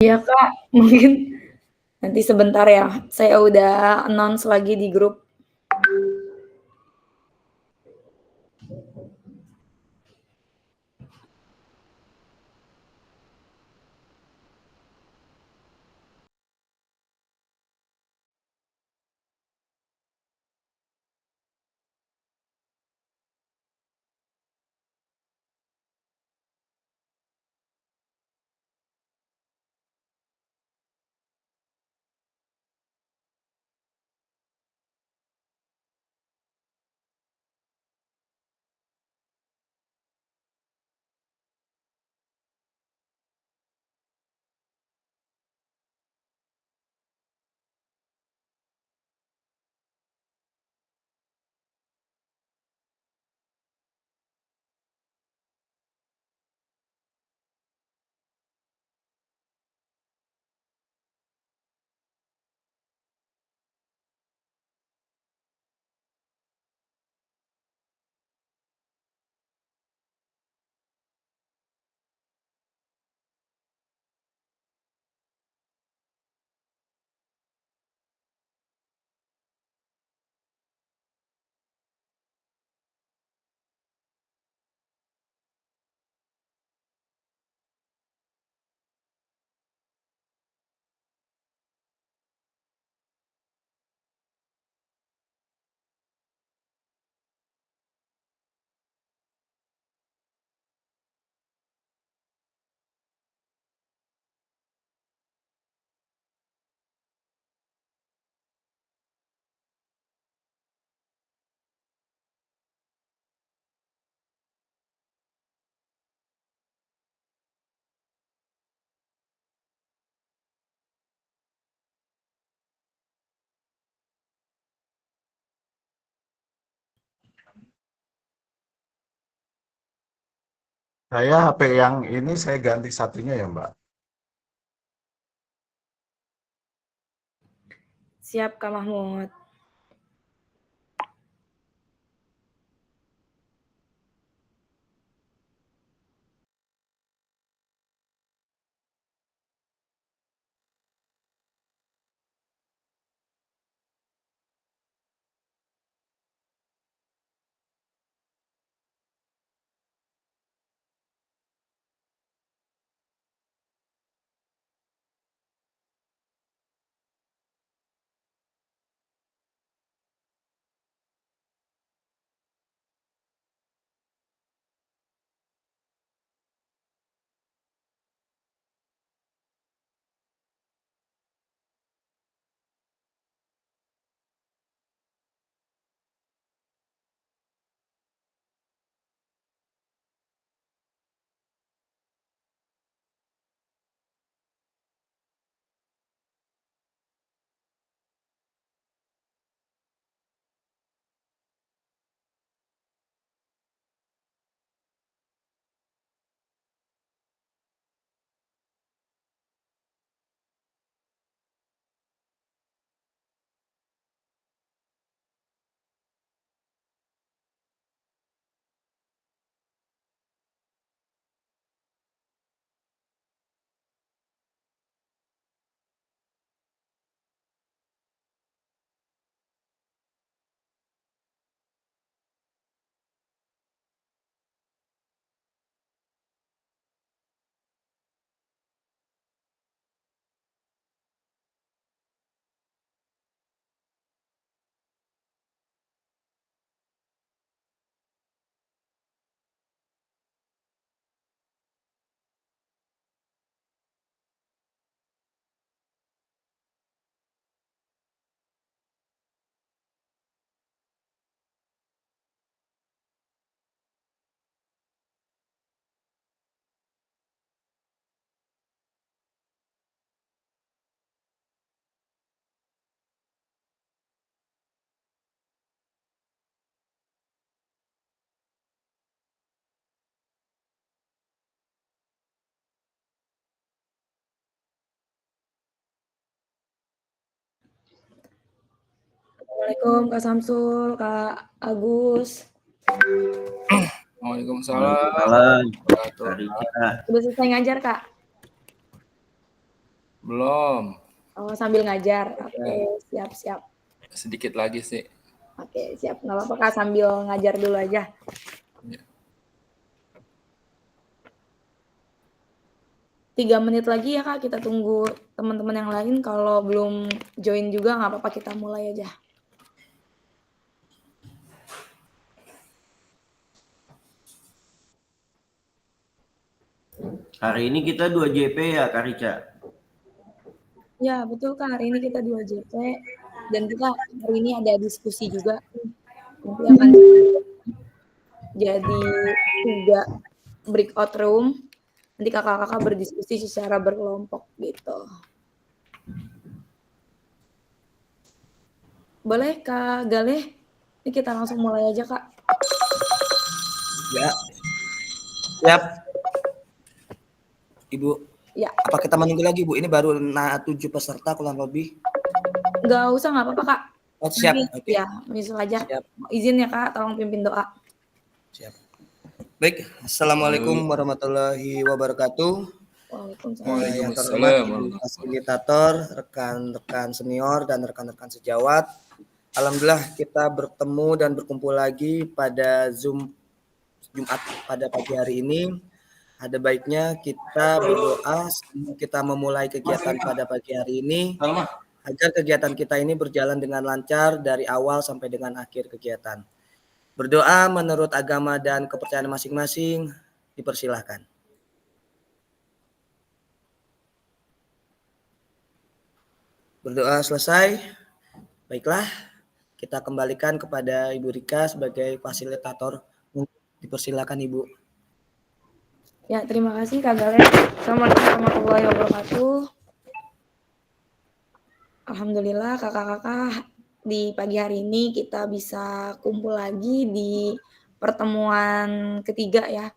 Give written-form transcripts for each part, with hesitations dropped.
Iya, Kak, mungkin nanti sebentar ya, saya udah announce lagi di grup. Saya HP yang ini saya ganti satunya ya, Mbak. Siap, Kak Mahmud. Assalamualaikum Kak Samsul, Kak Agus. Waalaikumsalam. Waalaikumsalam. Kak Rika. Udah selesai ngajar, Kak? Belum. Oh, sambil ngajar. Oke, siap. Sedikit lagi sih. Oke, siap. Nggak apa-apa Kak, sambil ngajar dulu aja. Ya. 3 menit lagi ya Kak, kita tunggu teman-teman yang lain. Kalau belum join juga nggak apa-apa, kita mulai aja. Hari ini kita 2 JP ya, Kak Rica? Ya, betul Kak. Hari ini kita 2 JP. Dan kita hari ini ada diskusi juga. Nanti akan jadi 3 breakout room. Nanti kakak-kakak berdiskusi secara berkelompok gitu. Boleh Kak Galeh? Ini kita langsung mulai aja Kak. Ya. Siap. Ibu. Ya. Apa kita menunggu lagi Bu? Ini baru 7 peserta kurang lebih. Nggak usah, nggak apa-apa Kak. Oh siap. Oke. Ya, menyusul aja. Siap. Izin ya Kak, tolong pimpin doa. Siap. Baik, Assalamualaikum warahmatullahi wabarakatuh. Yang terhormat Ibu fasilitator, rekan-rekan senior dan rekan-rekan sejawat. Alhamdulillah kita bertemu dan berkumpul lagi pada Zoom Jumat pada pagi hari ini. Ada baiknya kita berdoa sebelum kita memulai kegiatan pada pagi hari ini agar kegiatan kita ini berjalan dengan lancar dari awal sampai dengan akhir kegiatan. Berdoa menurut agama dan kepercayaan masing-masing, dipersilahkan. Berdoa selesai. Baiklah, kita kembalikan kepada Ibu Rika sebagai fasilitator. Dipersilakan Ibu. Ya, terima kasih Kak Galeh. Assalamualaikum warahmatullahi wabarakatuh. Alhamdulillah kakak-kakak, di pagi hari ini kita bisa kumpul lagi di pertemuan ketiga ya,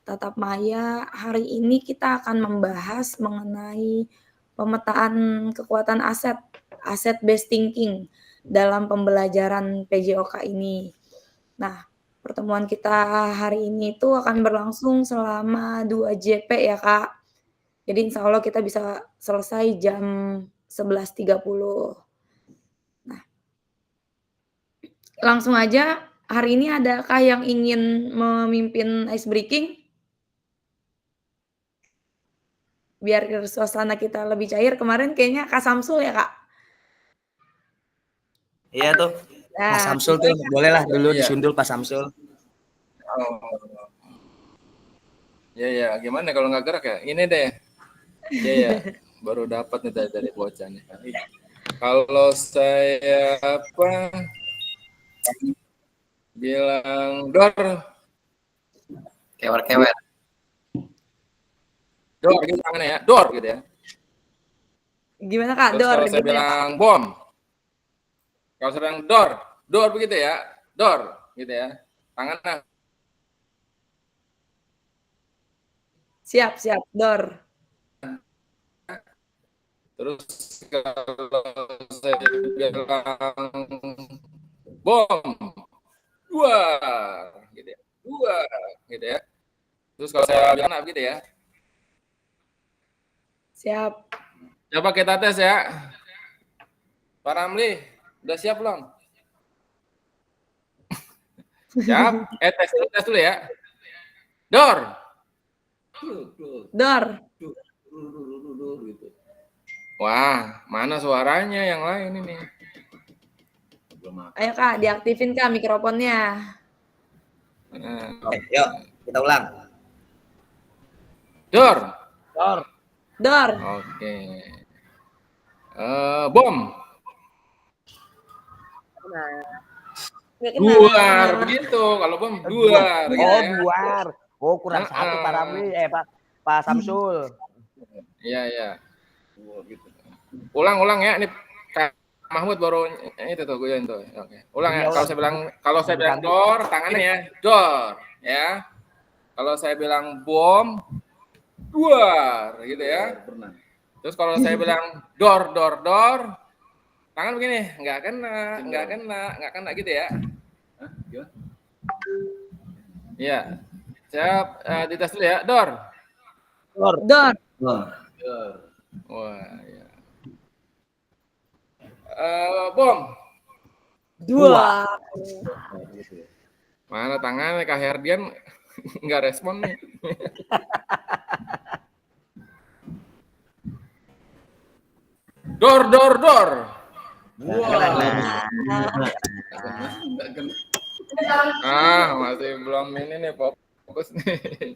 Tatap Maya. Hari ini kita akan membahas mengenai pemetaan kekuatan aset based thinking dalam pembelajaran PJOK ini. Nah, pertemuan kita hari ini itu akan berlangsung selama 2 JP ya Kak. Jadi insya Allah kita bisa selesai jam 11.30. Nah, langsung aja, hari ini adakah yang ingin memimpin ice breaking? Biar suasana kita lebih cair. Kemarin kayaknya Kak Samsul ya Kak? Iya tuh, Mas Samsul tuh bolehlah dulu disundul Pak Samsul. Oh. Ya, gimana kalau nggak gerak ya? Ini deh. Ya, baru dapat nih dari bocah nih. Kalau saya bilang dor, Kewer-kewer. dor gitu tangannya ya, dor gitu ya. Gimana Kak? Terus Dor. kalau saya bilang bom, kalau saya bilang dor begitu ya, dor gitu ya, tangannya. Siap, dor. Terus kalau saya bilang bom, duar gitu ya. Terus kalau saya bilang apa gitu ya. Siap. Coba kita tes ya. Pak Ramli, udah siap belum? Siap. Tes dulu ya. Dor. Wah, mana suaranya yang lain ini? Ayo Kak, diaktifin Kak mikrofonnya. Yuk, kita ulang. Dor. Oke. Bom. Duar, begitu. Kalau bom, duar. Oh, gitu ya. duar. Oh, kurang satu Pak Ramli. Pak Samsul. Iya. Gitu. Ulang ya. Ini Kak Mahmud baru itu tuh gue tuh. Oke. Ulang ya. Kalau saya bilang dor, tangannya ya. Dor, ya. Kalau saya bilang bom, duar, gitu ya. Terus kalau saya bilang dor, tangan begini, nggak kena gitu ya. Iya. Siap, dites dulu ya, dor. Wah, ya. Bom. 2. Mana tangannya Kak Herdian nggak respon nih. Dor. Wah. Masih belum ini nih fokus nih.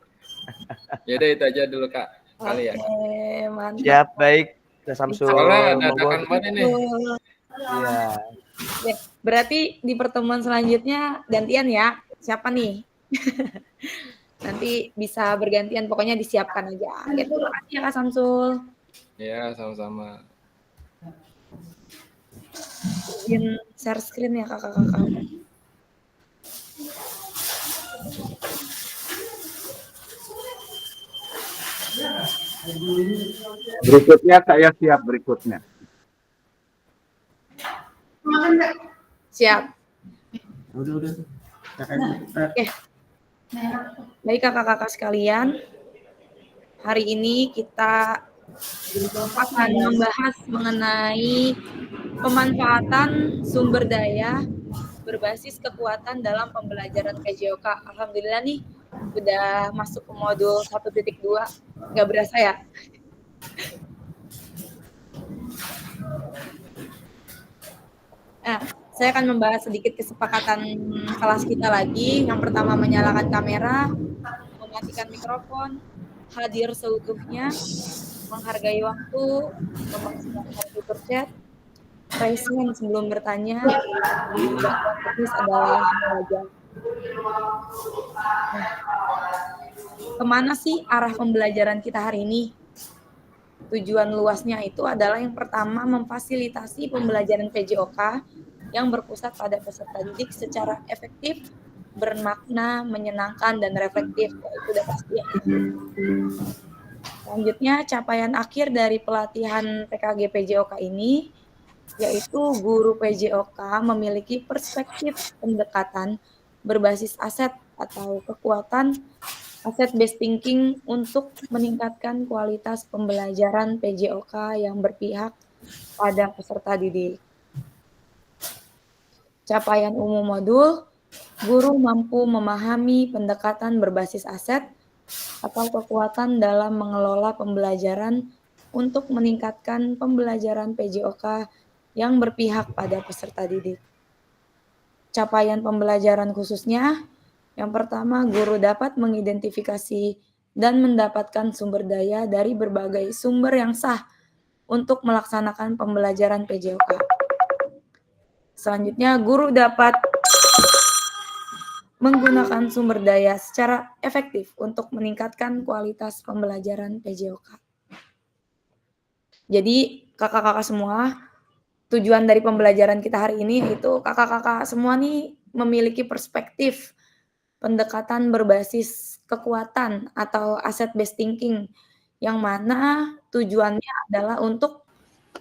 Yaudah itu aja dulu Kak. Kali ya. Oke, mantap. Siap, baik. Udah Samsul. Soalnya Monggo. dadakan banget ini. Iya. Oke, berarti di pertemuan selanjutnya gantian ya. Siapa nih? Nanti bisa bergantian, pokoknya disiapkan aja. Oke, terima kasih ya Kak Samsul. Ya, sama-sama. Izin share screen ya kakak-kakak. Berikutnya saya siap berikutnya. Siap. Udah. Oke. Baik kakak-kakak sekalian, hari ini kita akan membahas mengenai pemanfaatan sumber daya berbasis kekuatan dalam pembelajaran PJOK. Alhamdulillah nih, udah masuk ke modul 1.2. Nggak berasa ya? Nah, saya akan membahas sedikit kesepakatan kelas kita lagi. Yang pertama, menyalakan kamera, mematikan mikrofon, hadir seutuhnya, menghargai waktu, memaksimalkan fitur chat, raise hand sebelum bertanya, teknis adalah belajar. Nah, kemana sih arah pembelajaran kita hari ini? Tujuan luasnya itu adalah yang pertama memfasilitasi pembelajaran PJOK yang berpusat pada peserta didik secara efektif, bermakna, menyenangkan, dan reflektif. Itu udah pasti ya. Selanjutnya, capaian akhir dari pelatihan PKG PJOK ini yaitu guru PJOK memiliki perspektif pendekatan berbasis aset atau kekuatan asset-based thinking untuk meningkatkan kualitas pembelajaran PJOK yang berpihak pada peserta didik. Capaian umum modul, guru mampu memahami pendekatan berbasis aset atau kekuatan dalam mengelola pembelajaran untuk meningkatkan pembelajaran PJOK yang berpihak pada peserta didik. Capaian pembelajaran khususnya, yang pertama, guru dapat mengidentifikasi dan mendapatkan sumber daya dari berbagai sumber yang sah untuk melaksanakan pembelajaran PJOK. Selanjutnya, guru dapat menggunakan sumber daya secara efektif untuk meningkatkan kualitas pembelajaran PJOK. Jadi, kakak-kakak semua, tujuan dari pembelajaran kita hari ini yaitu kakak-kakak semua nih memiliki perspektif pendekatan berbasis kekuatan atau asset-based thinking yang mana tujuannya adalah untuk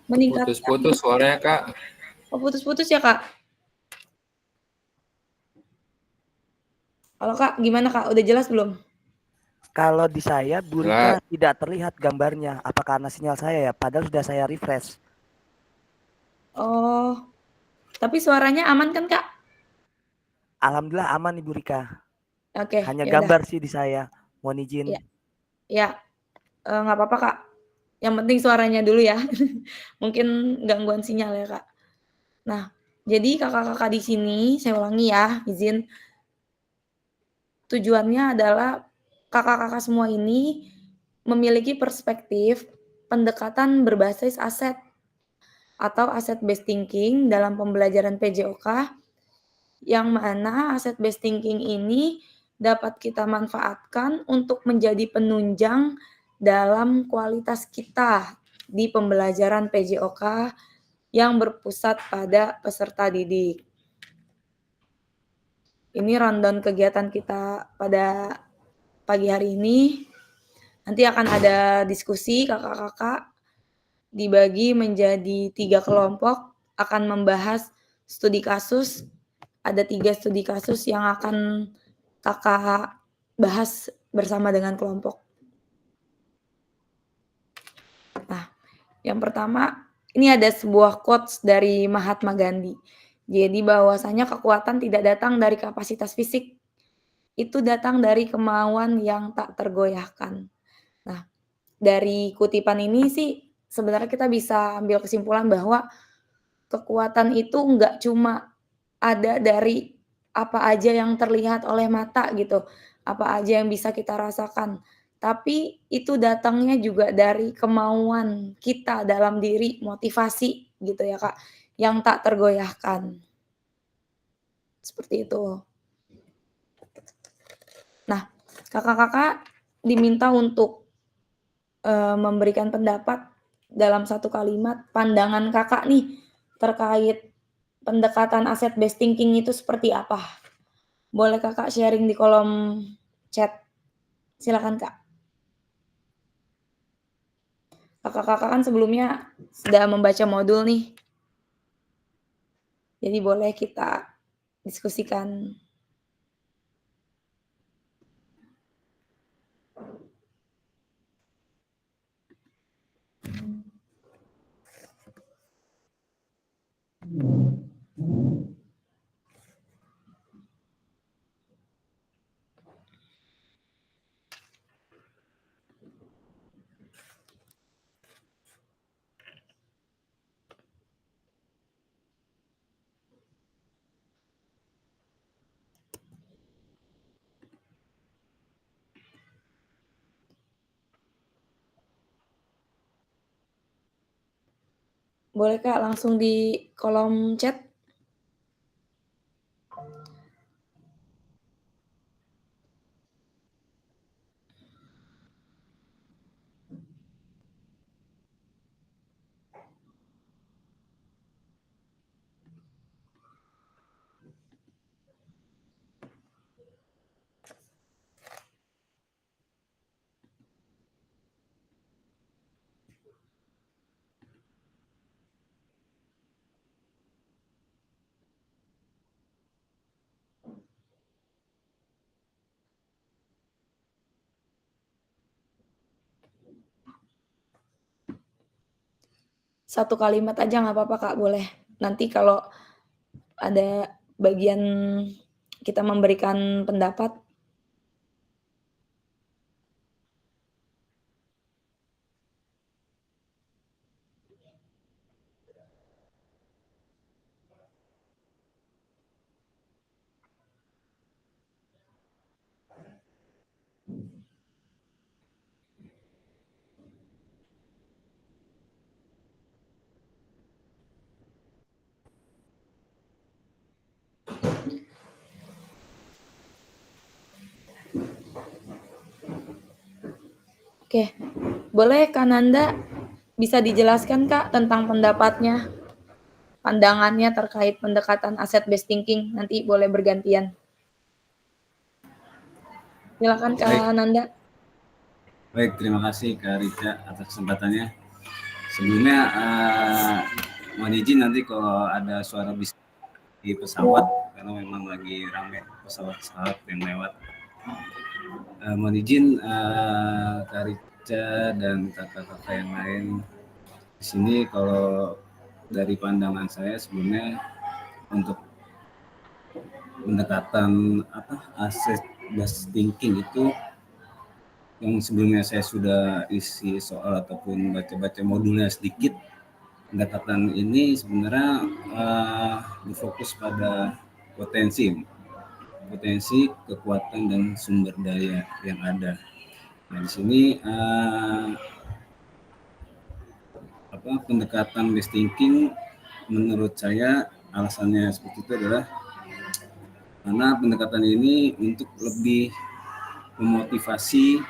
meningkatkan. Putus-putus suaranya Kak. Oh, putus-putus ya Kak? Halo Kak, gimana Kak? Udah jelas belum? Kalau di saya, Bu Rika tidak terlihat gambarnya. Apa karena sinyal saya ya? Padahal sudah saya refresh. Oh, tapi suaranya aman kan Kak? Alhamdulillah aman Ibu Rika. Oke. Hanya yaudah. gambar sih di saya. Mohon izin. Ya, nggak apa-apa Kak. Yang penting suaranya dulu ya. Mungkin gangguan sinyal ya Kak. Nah, jadi kakak-kakak di sini, saya ulangi ya, izin. Tujuannya adalah kakak-kakak semua ini memiliki perspektif pendekatan berbasis aset atau asset-based thinking dalam pembelajaran PJOK yang mana asset-based thinking ini dapat kita manfaatkan untuk menjadi penunjang dalam kualitas kita di pembelajaran PJOK yang berpusat pada peserta didik. Ini rundown kegiatan kita pada pagi hari ini. Nanti akan ada diskusi kakak-kakak dibagi menjadi 3 kelompok akan membahas studi kasus. Ada 3 studi kasus yang akan kakak bahas bersama dengan kelompok. Nah, Yang pertama, ini ada sebuah quotes dari Mahatma Gandhi. Jadi bahwasanya kekuatan tidak datang dari kapasitas fisik, itu datang dari kemauan yang tak tergoyahkan. Nah, dari kutipan ini sih sebenarnya kita bisa ambil kesimpulan bahwa kekuatan itu nggak cuma ada dari apa aja yang terlihat oleh mata gitu, apa aja yang bisa kita rasakan, tapi itu datangnya juga dari kemauan kita dalam diri, motivasi gitu ya, Kak, yang tak tergoyahkan. Seperti itu. Nah, Kakak-kakak diminta untuk, memberikan pendapat dalam satu kalimat, pandangan Kakak nih terkait pendekatan asset based thinking itu seperti apa? Boleh Kakak sharing di kolom chat. Silakan, Kak. Kakak-kakak kan sebelumnya sudah membaca modul nih. Jadi boleh kita diskusikan. Boleh Kak langsung di kolom chat. Satu kalimat aja nggak apa-apa Kak, boleh. Nanti kalau ada bagian kita memberikan pendapat. Oke, boleh Kak Nanda bisa dijelaskan Kak tentang pendapatnya, pandangannya terkait pendekatan asset based thinking, nanti boleh bergantian. Silakan Kak Nanda. Baik, terima kasih Kak Rica atas kesempatannya. Sebelumnya mohon izin nanti kalau ada suara bising di pesawat karena memang lagi ramai pesawat-pesawat yang lewat. Mohon izin Kak Rica dan kakak-kakak yang lain di sini. Kalau dari pandangan saya sebelumnya untuk pendekatan asset based thinking itu yang sebelumnya saya sudah isi soal ataupun baca-baca modulnya sedikit, pendekatan ini sebenarnya berfokus pada potensi, kekuatan dan sumber daya yang ada. Nah di sini pendekatan based thinking menurut saya alasannya seperti itu adalah karena pendekatan ini untuk lebih memotivasi,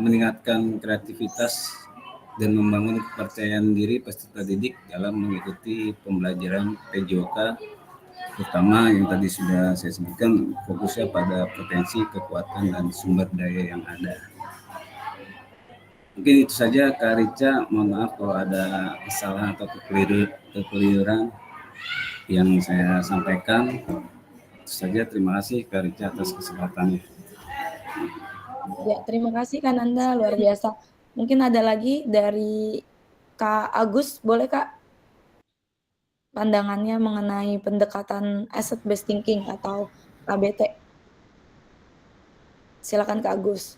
meningkatkan kreativitas dan membangun kepercayaan diri peserta didik dalam mengikuti pembelajaran PJOK, terutama yang tadi sudah saya sebutkan fokusnya pada potensi, kekuatan dan sumber daya yang ada. Mungkin itu saja Kak Rica, mohon maaf kalau ada kesalahan atau kekeliruan yang saya sampaikan. Itu saja, terima kasih Kak Rica atas kesempatannya. Ya, terima kasih Kak Nanda, luar biasa. Mungkin ada lagi dari Kak Agus, boleh Kak? Pandangannya mengenai pendekatan asset based thinking atau KBT. Silakan Kak Agus.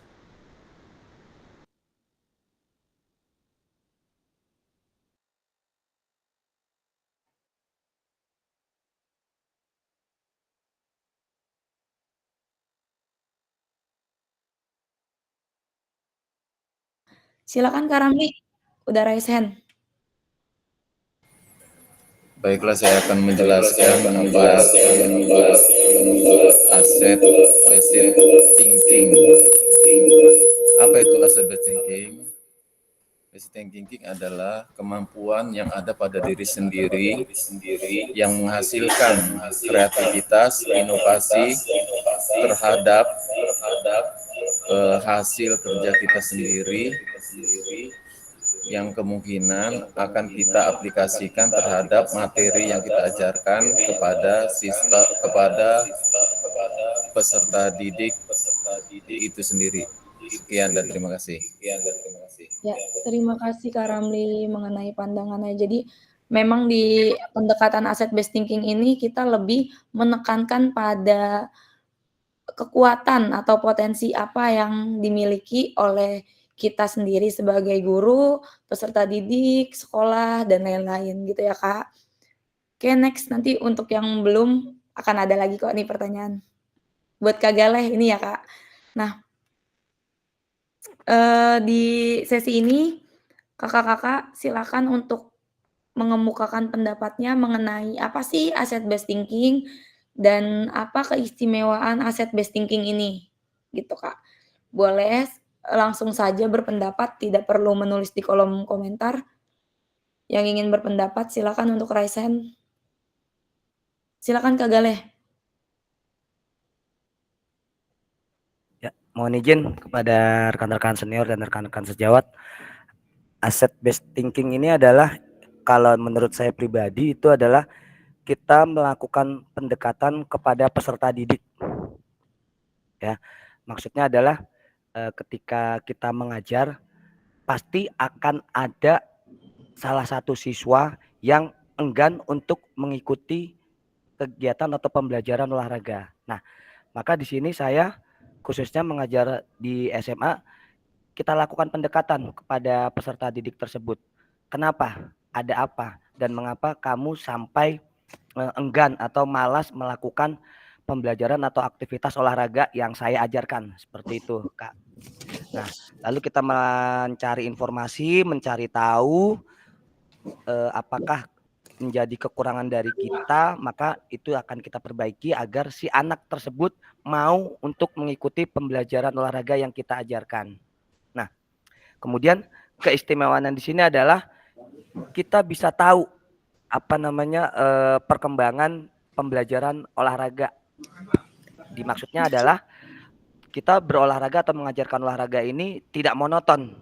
Silakan Kak Ramli, udah raise hand. Baiklah, saya akan menjelaskan apa aset based thinking. Apa itu aset based thinking? Basic thinking adalah kemampuan yang ada pada diri sendiri yang menghasilkan kreativitas, inovasi terhadap hasil kerja kita sendiri yang kemungkinan akan kita aplikasikan terhadap materi yang kita ajarkan kepada peserta didik itu sendiri. Sekian dan terima kasih. Ya, terima kasih Kak Ramli mengenai pandangannya. Jadi memang di pendekatan asset based thinking ini kita lebih menekankan pada kekuatan atau potensi apa yang dimiliki oleh kita sendiri sebagai guru, peserta didik, sekolah, dan lain-lain gitu ya Kak. Oke, next nanti untuk yang belum akan ada lagi kok nih pertanyaan. Buat Kak Galeh ini ya Kak. Nah, di sesi ini kakak-kakak silakan untuk mengemukakan pendapatnya mengenai apa sih asset based thinking dan apa keistimewaan asset based thinking ini, gitu Kak. Boleh langsung saja berpendapat, tidak perlu menulis di kolom komentar. Yang ingin berpendapat silakan untuk raise hand. Silakan Kak Galeh. Ya, mohon izin kepada rekan-rekan senior dan rekan-rekan sejawat. Asset based thinking ini adalah, kalau menurut saya pribadi, itu adalah kita melakukan pendekatan kepada peserta didik. Ya, maksudnya adalah ketika kita mengajar, pasti akan ada salah satu siswa yang enggan untuk mengikuti kegiatan atau pembelajaran olahraga. Nah, maka di sini saya khususnya mengajar di SMA, kita lakukan pendekatan kepada peserta didik tersebut. Kenapa? Ada apa? Dan mengapa kamu sampai enggan atau malas melakukan pembelajaran atau aktivitas olahraga yang saya ajarkan? Seperti itu, Kak. Nah, lalu kita mencari informasi, mencari tahu apakah menjadi kekurangan dari kita, maka itu akan kita perbaiki agar si anak tersebut mau untuk mengikuti pembelajaran olahraga yang kita ajarkan. Nah, kemudian keistimewaan di sini adalah kita bisa tahu apa namanya perkembangan pembelajaran olahraga. Dimaksudnya adalah kita berolahraga atau mengajarkan olahraga ini tidak monoton.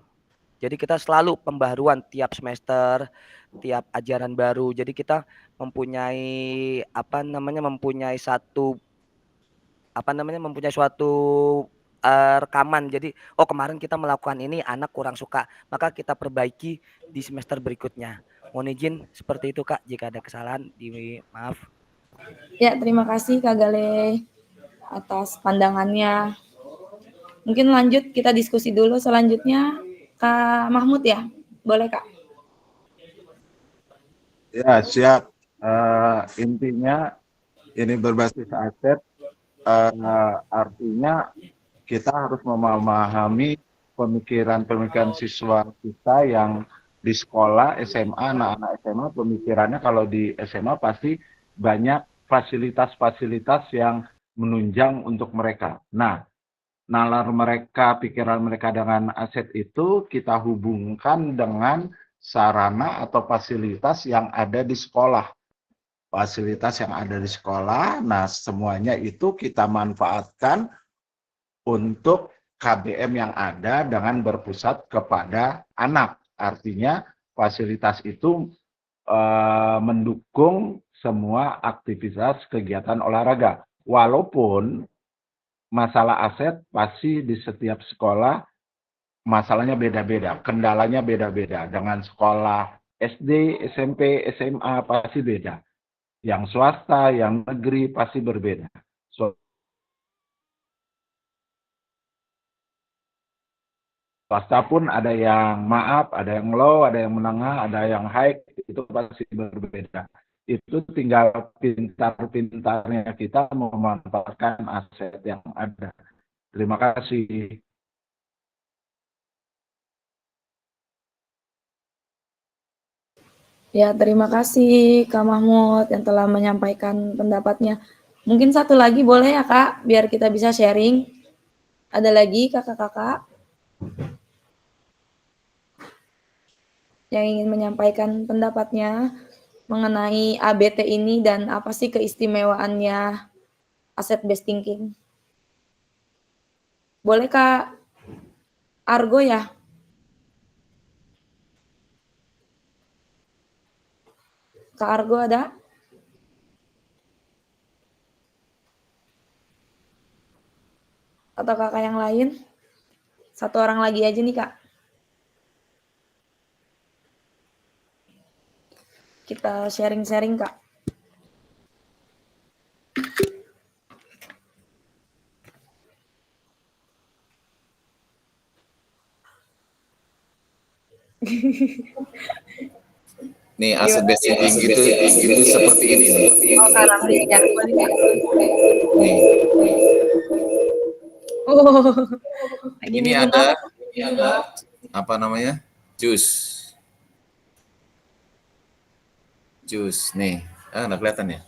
Jadi kita selalu pembaharuan tiap semester, tiap ajaran baru. Jadi kita mempunyai suatu rekaman. Jadi kemarin kita melakukan ini, anak kurang suka, maka kita perbaiki di semester berikutnya. Mohon izin seperti itu Kak, jika ada kesalahan maaf. Ya, terima kasih Kak Galeh atas pandangannya. Mungkin lanjut kita diskusi dulu selanjutnya. Kak Mahmud ya, boleh Kak? Ya, siap. Intinya ini berbasis aset, artinya kita harus memahami pemikiran siswa kita yang di sekolah SMA, anak-anak SMA, pemikirannya kalau di SMA pasti banyak fasilitas-fasilitas yang menunjang untuk mereka. Nah, nalar mereka, pikiran mereka dengan aset itu kita hubungkan dengan sarana atau fasilitas yang ada di sekolah. Fasilitas yang ada di sekolah, nah semuanya itu kita manfaatkan untuk KBM yang ada dengan berpusat kepada anak. Artinya fasilitas itu mendukung semua aktivitas kegiatan olahraga. Walaupun masalah aset pasti di setiap sekolah masalahnya beda-beda, kendalanya beda-beda. Dengan sekolah SD, SMP, SMA pasti beda. Yang swasta, yang negeri pasti berbeda. Swasta pun ada yang maaf, ada yang low, ada yang menengah, ada yang high, itu pasti berbeda. Itu tinggal pintar-pintarnya kita memanfaatkan aset yang ada. Terima kasih. Ya, terima kasih Kak Mahmud yang telah menyampaikan pendapatnya. Mungkin satu lagi boleh ya Kak, biar kita bisa sharing. Ada lagi kakak-kakak yang ingin menyampaikan pendapatnya mengenai ABT ini dan apa sih keistimewaannya asset based thinking. Boleh Kak Argo ya? Kak Argo ada? Atau kakak yang lain? Satu orang lagi aja nih Kak. Kita sharing-sharing Kak. Nih asset based thinking itu seperti ini nih. Oh, Kak Ramli, ya, boleh Kak. Nih. Oh, Ini ada apa namanya? Jus nih. Nggak kelihatan ya?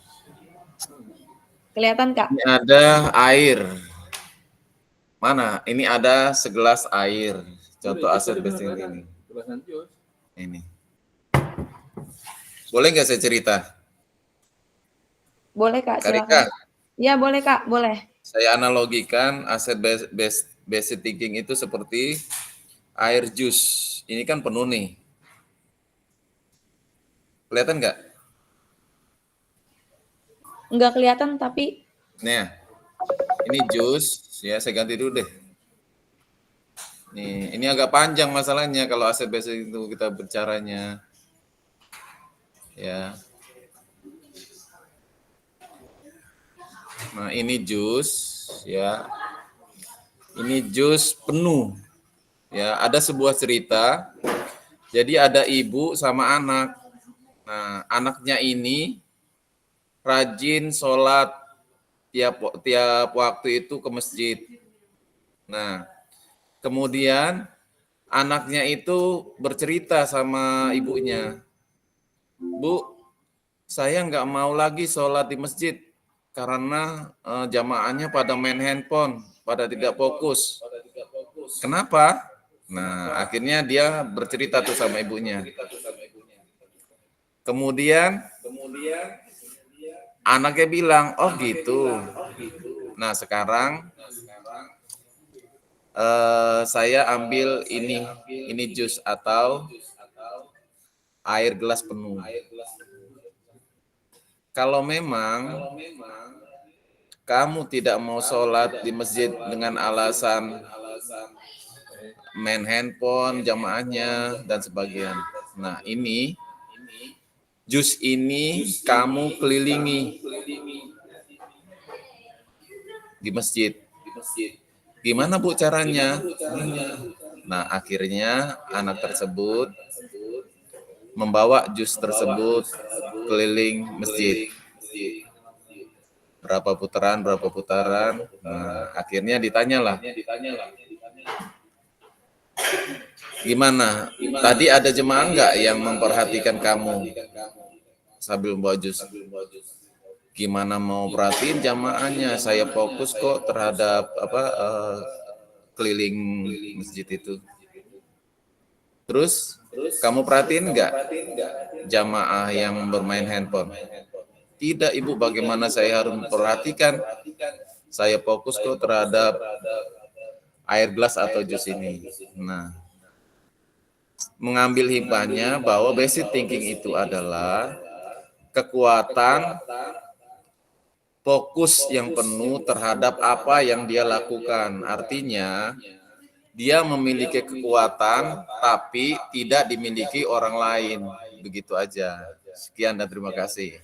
Kelihatan Kak? Ini ada air. Mana? Ini ada segelas air. Contoh asset based thinking ini. Boleh nggak saya cerita? Boleh Kak, Karika, silakan. Ya, boleh Kak, boleh. saya analogikan asset based thinking itu seperti air jus. Ini kan penuh nih. Kelihatan nggak? Nggak kelihatan tapi. Nih, ini jus. Ya, saya ganti dulu deh. Nih, ini agak panjang masalahnya kalau aset based itu kita bicaranya. Ya. Nah, ini jus ya. Ini jus penuh. Ya, ada sebuah cerita. Jadi ada ibu sama anak. Nah, anaknya ini rajin sholat tiap waktu itu ke masjid. Nah, kemudian anaknya itu bercerita sama ibunya, Bu, saya nggak mau lagi sholat di masjid karena jamaahnya pada main handphone, pada tidak fokus. Kenapa? Nah, akhirnya dia bercerita tuh sama ibunya. Kemudian anaknya bilang, oh gitu. Nah, sekarang saya ambil ini jus atau air gelas penuh. Kalau memang kamu tidak mau sholat di masjid dengan alasan main handphone, jamaahnya, dan sebagainya. Nah, ini, jus ini kamu kelilingi di masjid. Gimana Bu caranya? Nah, akhirnya anak tersebut membawa jus tersebut keliling masjid. Berapa putaran. Nah, akhirnya ditanyalah. Gimana? Tadi ada jemaah enggak yang memperhatikan kamu sambil membawa jus? Gimana mau perhatiin jamaahnya? Saya fokus kok terhadap keliling masjid itu. Terus kamu perhatiin enggak jamaah yang bermain handphone? Tidak Ibu, bagaimana saya harus memperhatikan? Saya fokus kok terhadap air gelas atau jus ini. Nah, mengambil hikmahnya bahwa basic thinking itu adalah kekuatan fokus yang penuh terhadap apa yang dia lakukan. Artinya, dia memiliki kekuatan tapi tidak dimiliki orang lain. Begitu aja. Sekian dan terima kasih.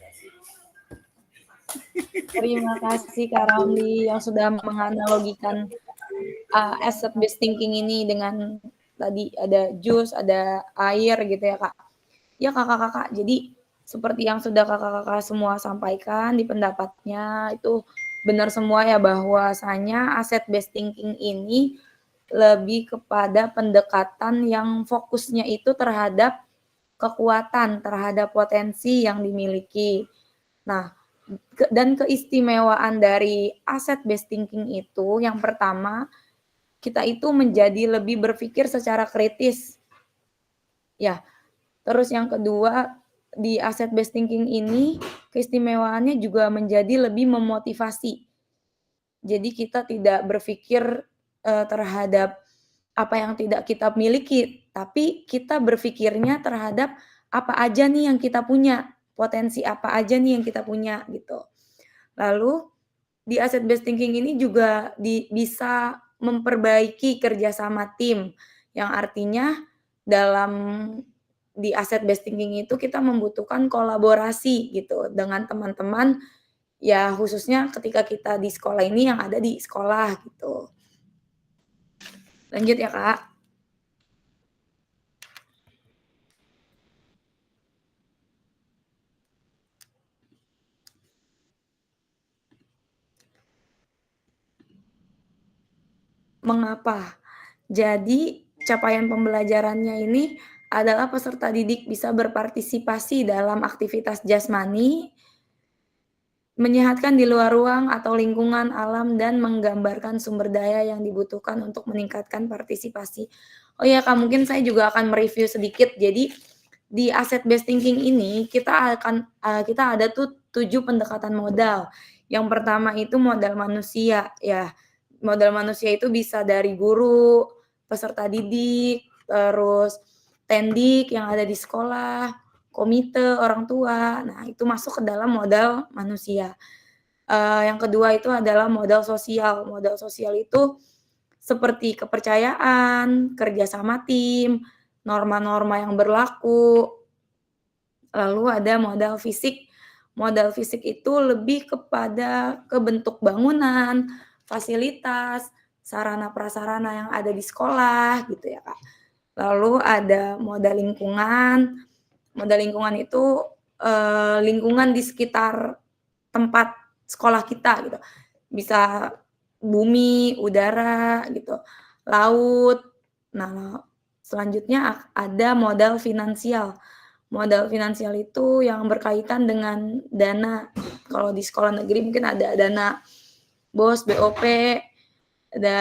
Terima kasih Kak Ramli yang sudah menganalogikan asset based thinking ini dengan tadi ada jus, ada air gitu ya Kak. Ya kakak-kakak, jadi seperti yang sudah kakak-kakak semua sampaikan di pendapatnya itu benar semua ya bahwasanya asset based thinking ini lebih kepada pendekatan yang fokusnya itu terhadap kekuatan, terhadap potensi yang dimiliki. Nah, dan keistimewaan dari asset based thinking itu yang pertama, kita itu menjadi lebih berpikir secara kritis. Ya, terus yang kedua, di asset based thinking ini keistimewaannya juga menjadi lebih memotivasi. Jadi kita tidak berpikir terhadap apa yang tidak kita miliki, tapi kita berpikirnya terhadap apa aja nih yang kita punya, potensi apa aja nih yang kita punya gitu. Lalu di asset based thinking ini juga bisa memperbaiki kerjasama tim, yang artinya dalam di asset based thinking itu kita membutuhkan kolaborasi gitu dengan teman-teman, ya khususnya ketika kita di sekolah ini yang ada di sekolah gitu. Lanjut ya Kak. Mengapa? Jadi capaian pembelajarannya ini adalah peserta didik bisa berpartisipasi dalam aktivitas jasmani, menyehatkan di luar ruang atau lingkungan alam, dan menggambarkan sumber daya yang dibutuhkan untuk meningkatkan partisipasi. Oh ya Kak, mungkin saya juga akan mereview sedikit. Jadi di asset based thinking ini kita ada tuh 7 pendekatan modal. Yang pertama itu modal manusia ya. Modal manusia itu bisa dari guru, peserta didik, terus tendik yang ada di sekolah, komite orang tua. Nah, itu masuk ke dalam modal manusia. Yang kedua itu adalah modal sosial. Modal sosial itu seperti kepercayaan, kerjasama tim, norma-norma yang berlaku. Lalu ada modal fisik. Modal fisik itu lebih kepada kebentuk bangunan, fasilitas, sarana prasarana yang ada di sekolah gitu ya Kak. Lalu ada modal lingkungan. Modal lingkungan itu lingkungan di sekitar tempat sekolah kita gitu. Bisa bumi, udara gitu, laut. Nah, selanjutnya ada modal finansial. Modal finansial itu yang berkaitan dengan dana. Kalau di sekolah negeri mungkin ada dana BOS, BOP, ada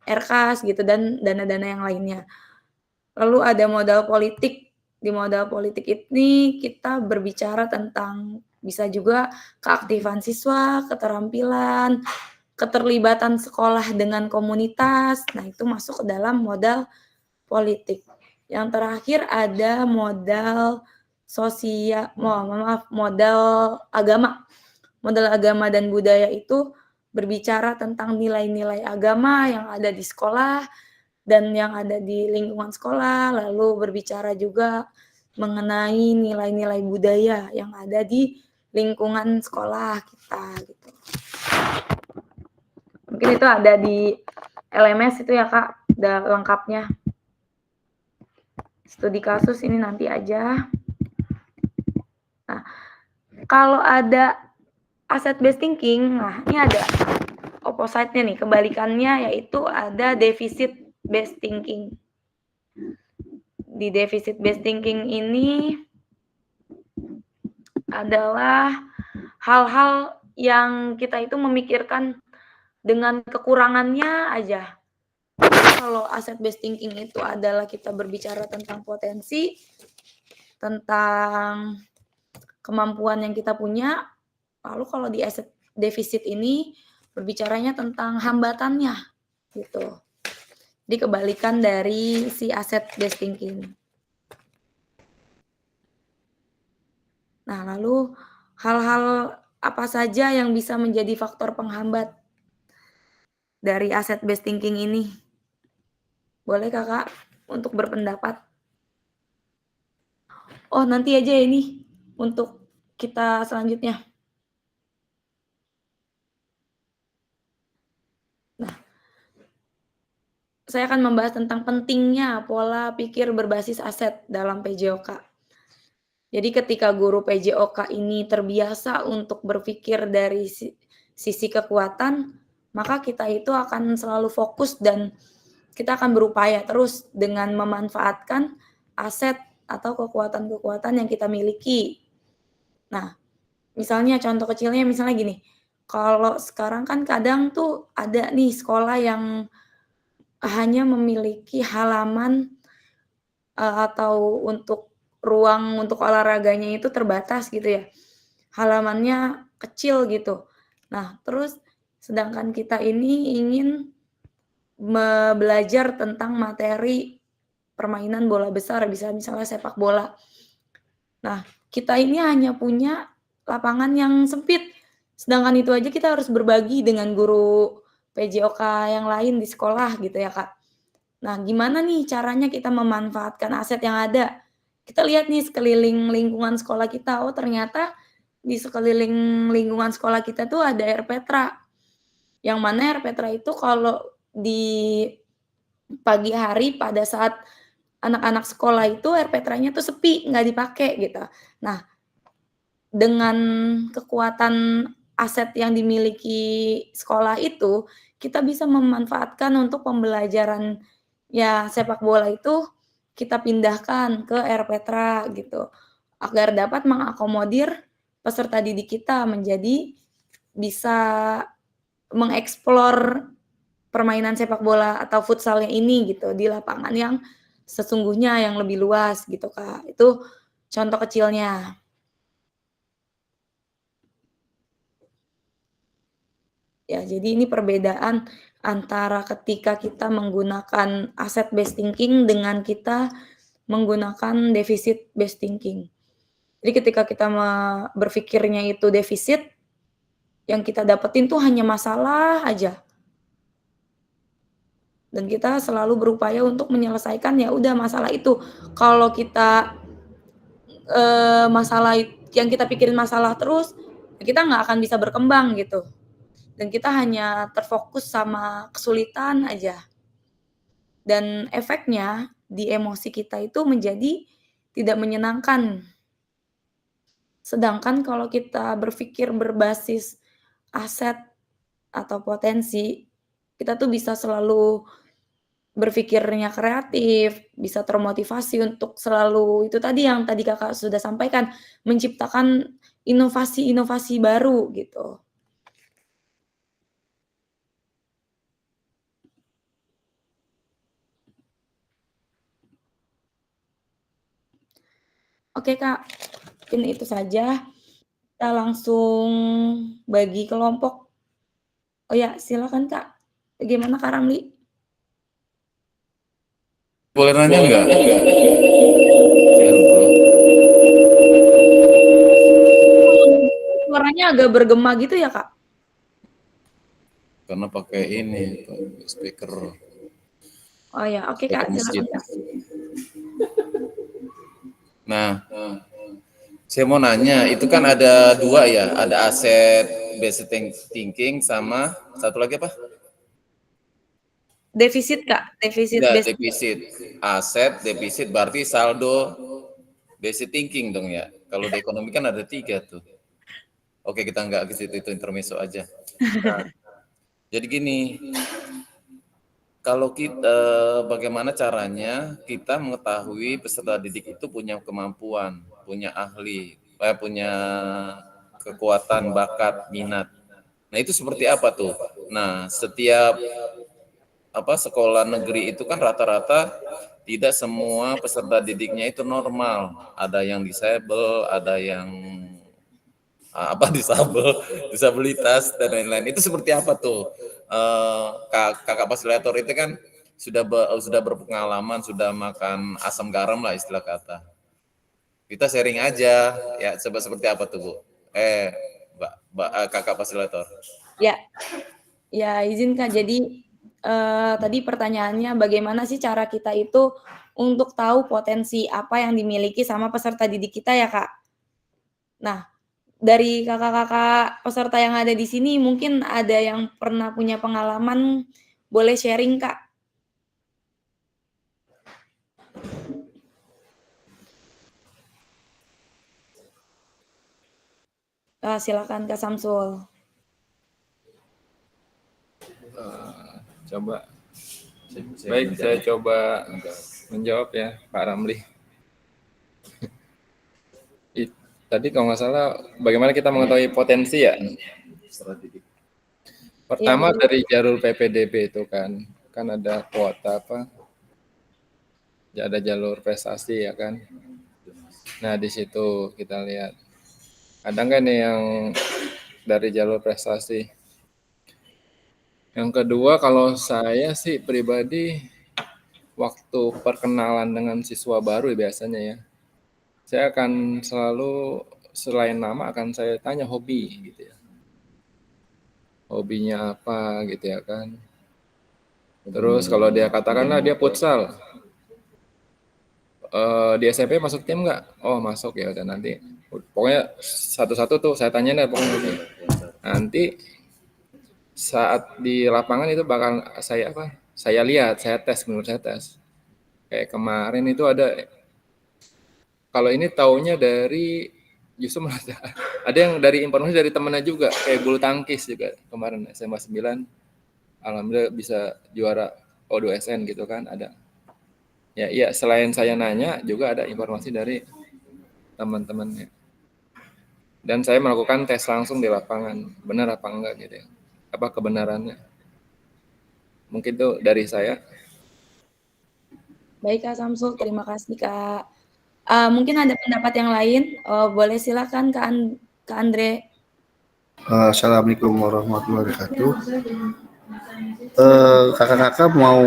RKAS gitu dan dana-dana yang lainnya. Lalu ada modal politik. Di modal politik ini kita berbicara tentang bisa juga keaktifan siswa, keterampilan, keterlibatan sekolah dengan komunitas. Nah, itu masuk ke dalam modal politik. Yang terakhir ada modal sosial, modal agama. Modal agama dan budaya itu berbicara tentang nilai-nilai agama yang ada di sekolah dan yang ada di lingkungan sekolah, lalu berbicara juga mengenai nilai-nilai budaya yang ada di lingkungan sekolah kita gitu. Mungkin itu ada di LMS itu ya Kak, udah lengkapnya. Studi kasus ini nanti aja. Nah, kalau ada asset based thinking, nah ini ada opposite-nya nih, kebalikannya yaitu ada deficit based thinking. Di deficit based thinking ini adalah hal-hal yang kita itu memikirkan dengan kekurangannya aja. Kalau asset based thinking itu adalah kita berbicara tentang potensi, tentang kemampuan yang kita punya. Lalu kalau di asset deficit ini berbicaranya tentang hambatannya gitu. Jadi kebalikan dari si asset based thinking. Nah, lalu hal-hal apa saja yang bisa menjadi faktor penghambat dari asset based thinking ini? Boleh Kakak untuk berpendapat? Oh, nanti aja ini untuk kita selanjutnya. Nah, saya akan membahas tentang pentingnya pola pikir berbasis aset dalam PJOK. Jadi ketika guru PJOK ini terbiasa untuk berpikir dari sisi kekuatan, maka kita itu akan selalu fokus dan kita akan berupaya terus dengan memanfaatkan aset atau kekuatan-kekuatan yang kita miliki. Nah, misalnya contoh kecilnya misalnya gini, kalau sekarang kan kadang tuh ada nih sekolah yang hanya memiliki halaman, atau untuk ruang untuk olahraganya itu terbatas gitu ya, halamannya kecil gitu. Nah, terus sedangkan kita ini ingin belajar tentang materi permainan bola besar, bisa misalnya sepak bola. Nah, kita ini hanya punya lapangan yang sempit, sedangkan itu aja kita harus berbagi dengan guru PJOK yang lain di sekolah gitu ya, Kak. Nah, gimana nih caranya kita memanfaatkan aset yang ada? Kita lihat nih sekeliling lingkungan sekolah kita, oh ternyata di sekeliling lingkungan sekolah kita tuh ada air Petra. Yang mana air Petra itu kalau di pagi hari pada saat anak-anak sekolah itu air Petranya tuh sepi, nggak dipakai gitu. Nah, dengan kekuatan aset yang dimiliki sekolah itu, kita bisa memanfaatkan untuk pembelajaran ya sepak bola itu kita pindahkan ke air Petra gitu, agar dapat mengakomodir peserta didik kita menjadi bisa mengeksplor permainan sepak bola atau futsalnya ini gitu di lapangan yang sesungguhnya yang lebih luas gitu, Kak. Itu contoh kecilnya. Ya, jadi ini perbedaan antara ketika kita menggunakan asset based thinking dengan kita menggunakan deficit based thinking. Jadi ketika kita berpikirnya itu defisit, yang kita dapetin tuh hanya masalah aja. Dan kita selalu berupaya untuk menyelesaikan ya udah masalah itu. Kalau kita masalah yang kita pikirin masalah terus, kita nggak akan bisa berkembang gitu. Dan kita hanya terfokus sama kesulitan aja. Dan efeknya di emosi kita itu menjadi tidak menyenangkan. Sedangkan kalau kita berpikir berbasis aset atau potensi, kita tuh bisa selalu berpikirnya kreatif, bisa termotivasi untuk selalu itu tadi yang tadi Kakak sudah sampaikan, menciptakan inovasi-inovasi baru gitu. Oke Kak, mungkin itu saja. Kita langsung bagi kelompok. Oh ya, silakan Kak. Bagaimana Kak Ramli? Boleh nanya nggak? Suaranya agak bergema gitu ya Kak? Karena pakai ini speaker. Oh ya, oke Kak, silakan Kak. Nah, saya mau nanya, itu kan ada dua ya, ada aset based thinking sama satu lagi apa? Defisit Kak, defisit Ya, based. defisit. Aset, defisit berarti saldo basic thinking dong ya. Kalau di ekonomi kan ada 3 tuh. Oke, kita nggak ke situ, itu intermezzo aja. Nah, jadi gini, kalau kita bagaimana caranya kita mengetahui peserta didik itu punya kemampuan, punya ahli, punya kekuatan, bakat, minat. Nah, itu seperti apa tuh? Nah, setiap sekolah negeri itu kan rata-rata tidak semua peserta didiknya itu normal. Ada yang disabel, ada yang disabilitas dan lain-lain. Itu seperti apa tuh? Kakak fasilitator itu kan sudah berpengalaman, sudah makan asam garam lah istilah kata. Kita sharing aja ya seperti apa tuh Bu? Mbak kakak fasilitator. Ya, ya izin Kak. Jadi tadi pertanyaannya bagaimana sih cara kita itu untuk tahu potensi apa yang dimiliki sama peserta didik kita ya, Kak? Nah, dari kakak-kakak peserta yang ada di sini mungkin ada yang pernah punya pengalaman, boleh sharing, Kak? Silakan Kak Samsul. Coba. Baik, saya coba menjawab ya, Pak Ramli. Tadi kalau nggak salah, bagaimana kita mengetahui potensi ya? Pertama dari jalur PPDB itu kan ada kuota apa? Ya, ada jalur prestasi ya kan. Nah di situ kita lihat ada nggak nih yang dari jalur prestasi. Yang kedua kalau saya sih pribadi waktu perkenalan dengan siswa baru biasanya ya, saya akan selalu selain nama akan saya tanya hobi gitu ya. Hobinya apa gitu ya kan. Terus kalau dia katakanlah dia futsal, di SMP masuk tim nggak? Oh masuk ya udah nanti. Pokoknya satu-satu tuh saya tanya deh pokoknya. Nanti saat di lapangan itu bakal saya apa? Saya lihat, saya tes, menurut saya tes. Kayak kemarin itu kalau ini taunya dari justru ada yang dari informasi dari temennya juga, kayak bulu tangkis juga kemarin SMA 9, alhamdulillah bisa juara O2SN gitu kan ada. Ya iya selain saya nanya juga ada informasi dari teman-temannya. Dan saya melakukan tes langsung di lapangan, benar apa enggak gitu ya. Apa kebenarannya. Mungkin itu dari saya. Baik Kak Samsul, terima kasih Kak. Mungkin ada pendapat yang lain, boleh silakan Kak Andre. Assalamualaikum warahmatullahi wabarakatuh. Kakak-kakak mau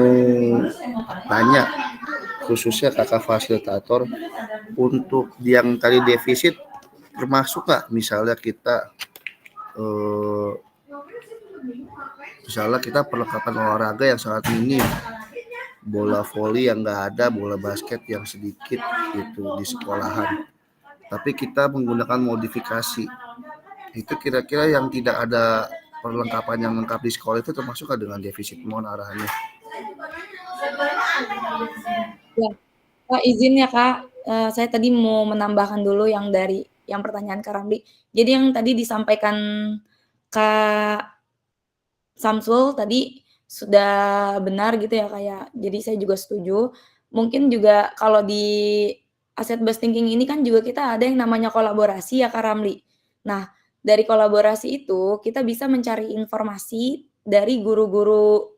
tanya, khususnya kakak fasilitator, untuk yang tadi defisit termasuk nggak? Misalnya kita perlengkapan olahraga yang sangat minim, bola voli yang nggak ada, bola basket yang sedikit gitu di sekolahan, tapi kita menggunakan modifikasi. Itu kira-kira yang tidak ada perlengkapan yang lengkap di sekolah itu termasuk dengan defisit? Mohon arahannya. Ya, Kak izin ya Kak, saya tadi mau menambahkan dulu yang dari yang pertanyaan Kak Ramli. Jadi yang tadi disampaikan Kak Samsul tadi sudah benar gitu ya Kak ya. Jadi saya juga setuju. Mungkin juga kalau di asset based thinking ini kan juga kita ada yang namanya kolaborasi ya Kak Ramli. Nah, dari kolaborasi itu kita bisa mencari informasi dari guru-guru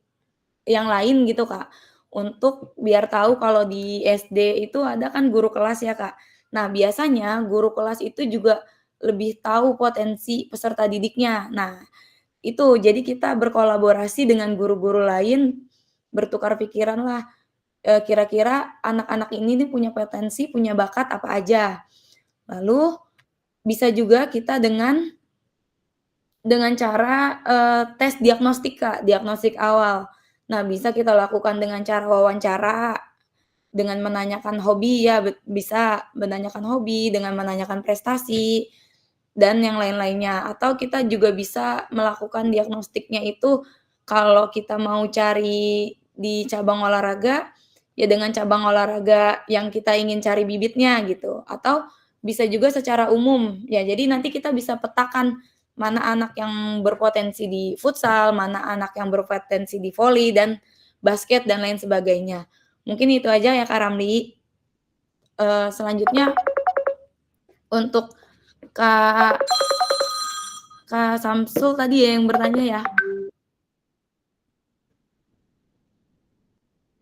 yang lain gitu Kak. Untuk biar tahu kalau di SD itu ada kan guru kelas ya Kak. Nah, biasanya guru kelas itu juga lebih tahu potensi peserta didiknya. Nah, itu jadi kita berkolaborasi dengan guru-guru lain, bertukar pikiran lah, kira-kira anak-anak ini nih punya potensi, punya bakat apa aja. Lalu bisa juga kita dengan cara, tes diagnostik Kak, diagnostik awal. Nah, bisa kita lakukan dengan cara wawancara, dengan menanyakan hobi ya, bisa menanyakan hobi, dengan menanyakan prestasi, dan yang lain-lainnya. Atau kita juga bisa melakukan diagnostiknya itu kalau kita mau cari di cabang olahraga, ya dengan cabang olahraga yang kita ingin cari bibitnya gitu. Atau bisa juga secara umum, ya jadi nanti kita bisa petakan mana anak yang berpotensi di futsal, mana anak yang berpotensi di voli dan basket dan lain sebagainya. Mungkin itu aja ya Kak Ramli. Selanjutnya untuk Kak Samsul tadi ya yang bertanya ya.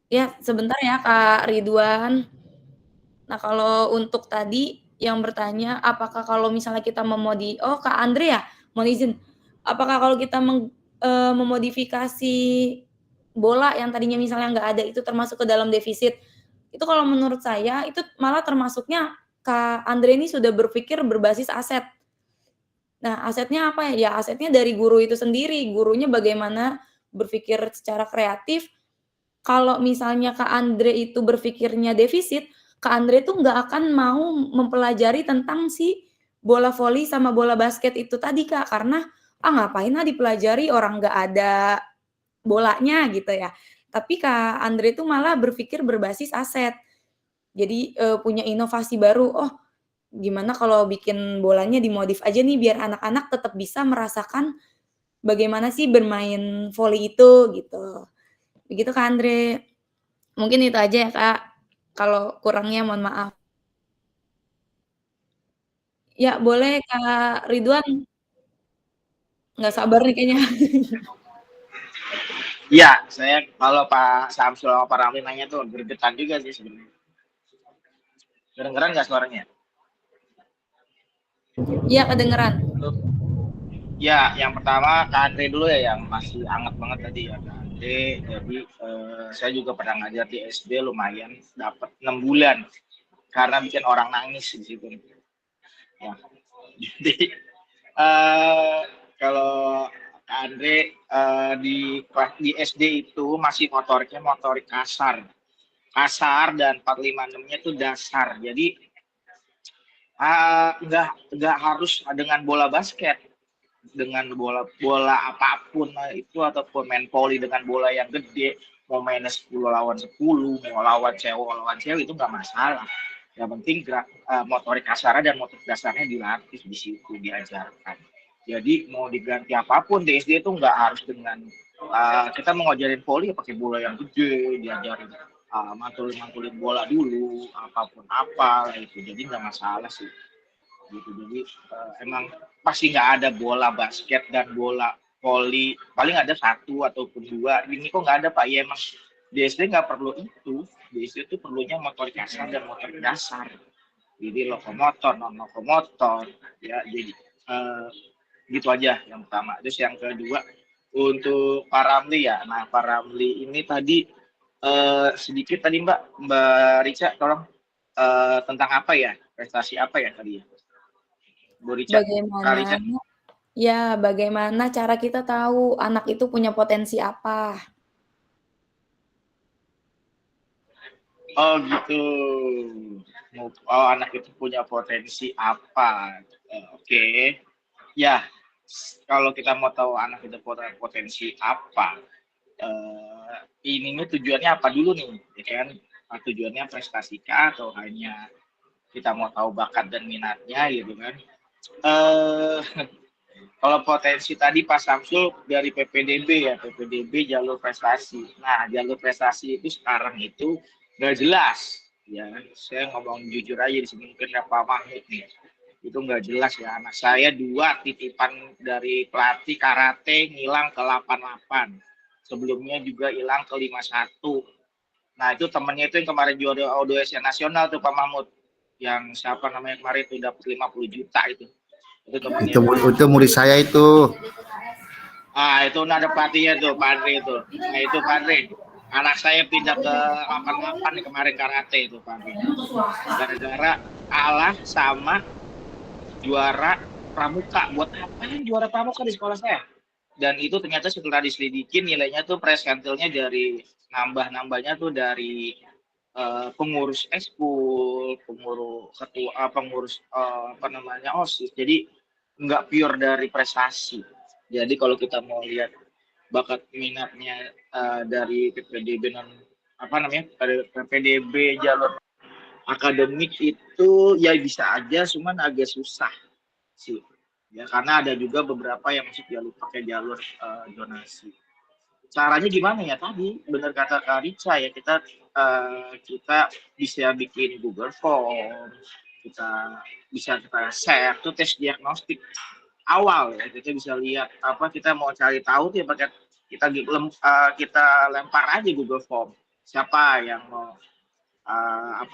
Ya, sebentar ya Kak Ridwan. Nah, kalau untuk tadi yang bertanya apakah kalau misalnya kita Kak Andre ya? Mohon izin. Apakah kalau kita memodifikasi bola yang tadinya misalnya nggak ada itu termasuk ke dalam defisit? Itu kalau menurut saya itu malah termasuknya Kak Andre ini sudah berpikir berbasis aset. Nah, asetnya apa ya? Ya asetnya dari guru itu sendiri. Gurunya bagaimana berpikir secara kreatif, kalau misalnya Kak Andre itu berpikirnya defisit, Kak Andre tuh nggak akan mau mempelajari tentang si bola voli sama bola basket itu tadi Kak, karena, ngapain dipelajari orang nggak ada bolanya gitu ya. Tapi Kak Andre tuh malah berpikir berbasis aset. Jadi, punya inovasi baru, "Oh, gimana kalau bikin bolanya dimodif aja nih biar anak-anak tetap bisa merasakan bagaimana sih bermain voli itu," gitu. Begitu Kak Andre. Mungkin itu aja ya Kak, kalau kurangnya mohon maaf. Ya boleh Kak Ridwan, nggak sabar nih kayaknya. Iya, saya kalau Pak Samsul sama Pak Ramli nanya tuh gregetan juga sih sebenarnya. Kedengeran nggak suaranya? Iya kedengeran. Ya, yang pertama Kak Andre dulu ya yang masih hangat banget tadi ya Kak Andre. Jadi saya juga pernah ngajar di SD lumayan, dapat 6 bulan karena bikin orang nangis di situ. Ya. Jadi kalau Kak Andre di SD itu masih motoriknya motorik kasar dan 456-nya itu dasar. Jadi nggak harus dengan bola basket, dengan bola apapun itu ataupun main volley dengan bola yang gede, mau main 10 lawan 10, mau lawan cewek itu nggak masalah. Yang penting gerak motorik kasarnya dan motorik dasarnya dilatih di situ, diajarkan. Jadi mau diganti apapun di SD itu nggak harus dengan kita mau ngajarin volley pakai bola yang gede, diajarin mantulin bola dulu, apapun apa itu. Jadi nggak masalah sih. Gitu. Jadi emang pasti nggak ada bola basket dan bola voli, paling ada 1 ataupun 2. Ini kok nggak ada Pak? Ya emang di SD nggak perlu itu. Di SD itu perlunya motorik kasar dan motorik dasar. Jadi lokomotor, non lokomotor, ya. Jadi gitu aja yang pertama. Terus yang kedua untuk Pak Ramli ya. Nah Pak Ramli ini tadi sedikit tadi Mbak Rica tolong tentang apa ya? Prestasi apa ya tadi ya? Bu Rica, Kak Rica. Bagaimana cara kita tahu anak itu punya potensi apa? Oh gitu. Oh anak itu punya potensi apa? Oke. Ya, kalau kita mau tahu anak itu potensi apa, ininya tujuannya apa dulu nih, ya kan? Tujuannya prestasi kah atau hanya kita mau tahu bakat dan minatnya gitu kan? Kalau potensi tadi Pak Samsul dari PPDB ya, PPDB jalur prestasi. Nah, jalur prestasi itu sekarang itu nggak jelas. Ya, saya ngomong jujur aja di sini mungkin Pak Mahmud nih. Itu nggak jelas ya. Anak saya 2 titipan dari pelatih karate ngilang ke 88. Sebelumnya juga hilang ke 51. Nah, itu temennya itu yang kemarin juara ODS nasional tuh Pak Mahmud. Yang siapa namanya kemarin itu dapat 50 juta itu. Itu murid saya itu. Itu ada pelatihnya tuh, Pak Andre itu. Nah itu Pak Andre. Anak saya pindah ke 88 nih kemarin karate itu Pak Andre. Gara-gara kalah sama juara pramuka. Buat apa yang juara pramuka di sekolah saya? Dan itu ternyata setelah diselidikin nilainya tuh presentilnya dari nambahnya tuh dari pengurus eskul, pengurus OSIS. Jadi nggak pure dari prestasi. Jadi kalau kita mau lihat bakat minatnya dari PPDB PPDB jalur akademik itu ya bisa aja, cuman agak susah sih. Ya karena ada juga beberapa yang masuk pakai jalur donasi. Caranya gimana ya tadi benar kata Kak Rica ya, kita bisa bikin Google Form, kita share tuh tes diagnostik awal ya, kita bisa lihat kita mau cari tahu tuh pakai kita lempar aja Google Form, siapa yang mau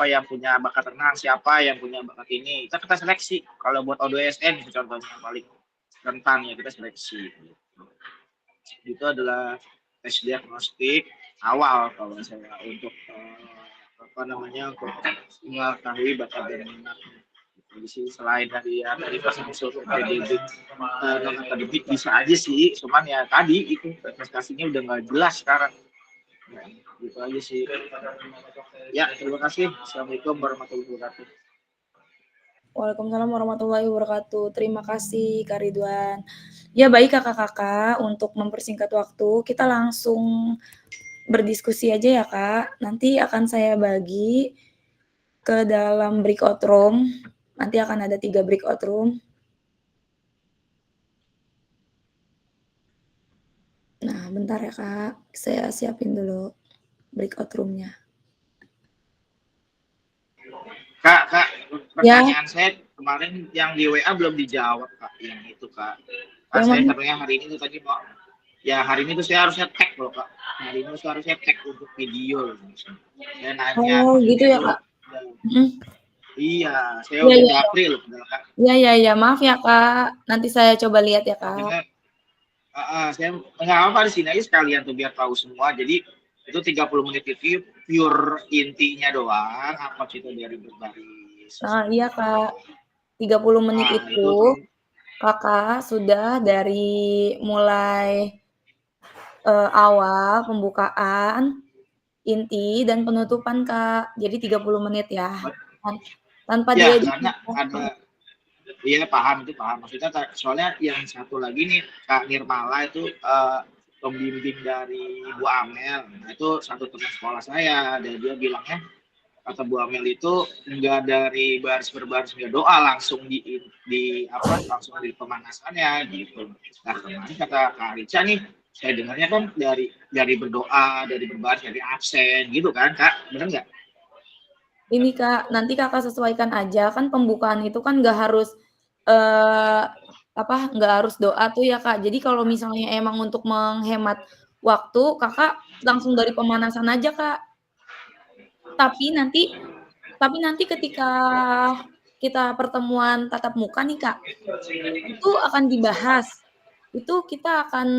yang punya bakat renang, siapa yang punya bakat ini, kita seleksi. Kalau buat ODSN contohnya paling rentan ya kita seleksi. Itu adalah tes diagnostik awal kalau saya untuk untuk mengetahui bakat dan minat. Jadi sih selain dari ya tadi pas unsur akademik, non akademik bisa aja sih, cuman ya tadi itu prestasinya udah nggak jelas sekarang. Nah, gitu aja sih. Ya, terima kasih. Assalamualaikum warahmatullahi wabarakatuh. Waalaikumsalam warahmatullahi wabarakatuh. Terima kasih Kak Ridwan. Ya baik kakak-kakak, untuk mempersingkat waktu, kita langsung berdiskusi aja ya Kak. Nanti akan saya bagi ke dalam breakout room. Nanti akan ada 3 breakout room. Nah, bentar ya Kak. Saya siapin dulu breakout room-nya. Kak, Ya, pertanyaan saya kemarin yang di WA belum dijawab Kak, yang itu Kak. Kak, yang saya mana? katanya hari ini tuh tadi mau, ya hari ini tuh saya harusnya tag loh Kak. Hari ini saya harusnya tag untuk video. Saya nanya, Oh, gitu maksudnya ya itu, Kak. Mhm. iya, saya Iya, udah iya, japri loh padahal Kak. iya. Maaf ya Kak. Nanti saya coba lihat ya Kak. Maksudnya, saya nggak apa di sini aja sekalian tuh biar tahu semua. Jadi itu 30 menit itu pure intinya doang, apa itu dari berbaris. Nah, iya Kak. 30 menit Nah, itu itu Kakak sudah dari mulai awal pembukaan, inti, dan penutupan Kak. Jadi 30 menit ya. Tanpa ya diedit. karena ada, iya paham itu paham. Maksudnya soalnya yang satu lagi nih Kak Nirmala itu pembimbing dari Bu Amel. Nah, itu satu teman sekolah saya. Dan dia bilangnya kata Bu Amel itu enggak dari baris berbaris enggak doa langsung di apa langsung di pemanasannya gitu. Nah kemarin kata Kak Rica nih saya dengarnya kan dari berdoa, dari berbaris, dari absen gitu kan Kak, benar nggak? Ini Kak, nanti Kakak sesuaikan aja, kan pembukaan itu kan nggak harus, eee, nggak harus doa tuh ya Kak. Jadi kalau misalnya emang untuk menghemat waktu, Kakak langsung dari pemanasan aja Kak. Tapi nanti ketika kita pertemuan tatap muka nih Kak, itu akan dibahas. Itu kita akan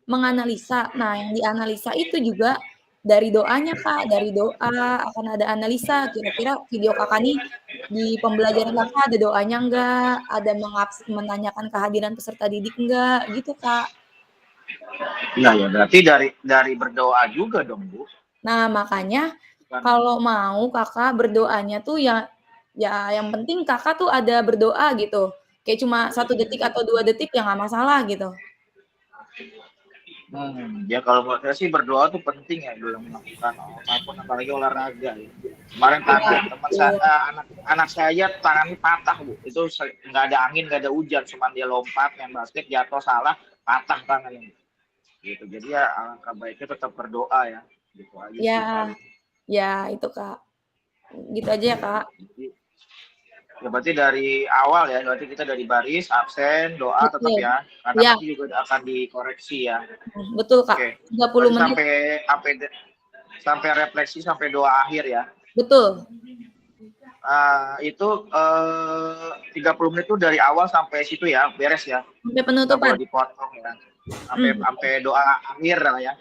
menganalisa. Nah, yang dianalisa itu juga dari doanya, Kak. Dari doa akan ada analisa, kira-kira video Kakak nih di pembelajaran Kakak ada doanya enggak? Ada menanyakan kehadiran peserta didik enggak? Gitu, Kak. Iya ya, berarti dari berdoa juga dong Bu. Nah, makanya Kan. kalau mau Kakak berdoanya tuh ya yang penting Kakak tuh ada berdoa gitu. Kayak cuma 1 detik atau 2 detik ya nggak masalah gitu. Ya kalau buat saya sih berdoa tuh penting ya dalam melakukan apapun apalagi olahraga ya. Kemarin kaget teman saya anak saya tangannya patah Bu. Itu nggak ada angin nggak ada hujan, cuma dia lompat main basket jatuh salah patah tangannya. Gitu. Jadi ya alangkah baiknya tetap berdoa ya. Gitu aja Ya, sih paling. ya itu Kak. Gitu aja ya Kak. Ya berarti dari awal ya, berarti kita dari baris, absen, doa tetap Betul. ya. Karena Ya, nanti juga akan dikoreksi ya. betul Kak. Oke. 30 Berarti menit. sampai refleksi sampai doa akhir ya. Betul. Itu 30 menit itu dari awal sampai situ ya, beres ya. Sampai Nggak penutupan. boleh dipotong ya. Sampai doa akhir lah ya.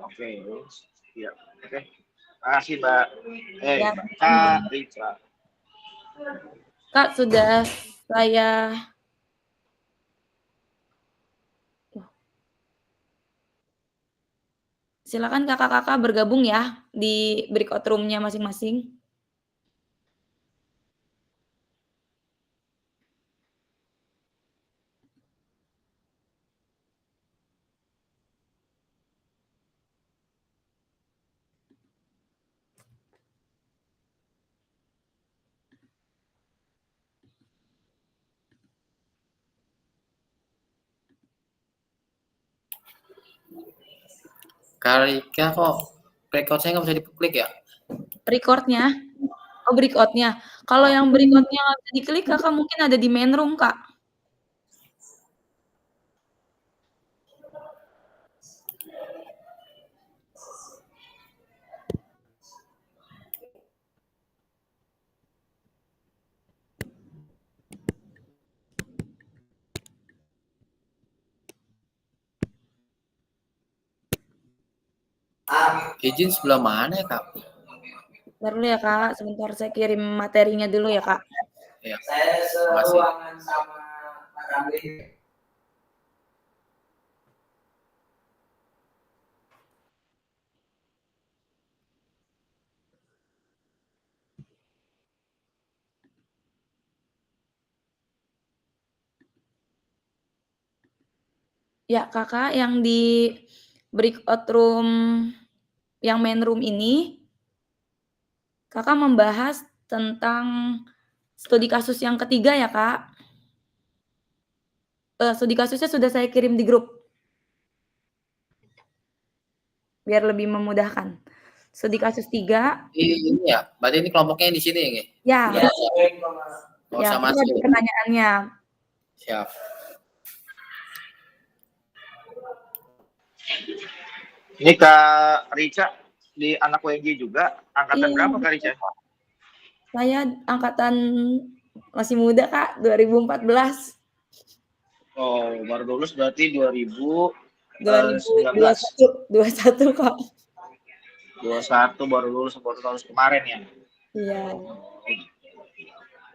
Oke. Ya. Oke. Terima kasih Mbak. Ya, Kak Rica. Kak sudah saya silakan kakak-kakak bergabung ya di breakout room-nya masing-masing. Karika kok record saya nggak bisa diklik ya? Record-nya? Oh, breakout-nya. Kalau yang breakout-nya nggak bisa diklik, Kakak mungkin ada di main room, Kak. Izin sebelah mana ya, Kak? Bentar dulu ya, Kak. Sebentar saya kirim materinya dulu ya, Kak. Ya. Saya Terima kasih. seruangan sama Pak Ramli. Ya, Kakak, yang di breakout room yang main room ini, Kakak membahas tentang studi kasus yang ketiga ya, Kak? Studi kasusnya sudah saya kirim di grup. Biar lebih memudahkan. Studi kasus 3. Ini ya, berarti ini kelompoknya di sini ya? Ya. Nggak Ya, usah itu masuk. ada pertanyaannya. Siap. Ini Kak Rica di anak WNJ juga, angkatan Iya. berapa Kak Rica? Saya angkatan masih muda, Kak, 2014. Oh, baru lulus berarti 2019. 21, Kak. 21 baru lulus kemarin ya? Iya.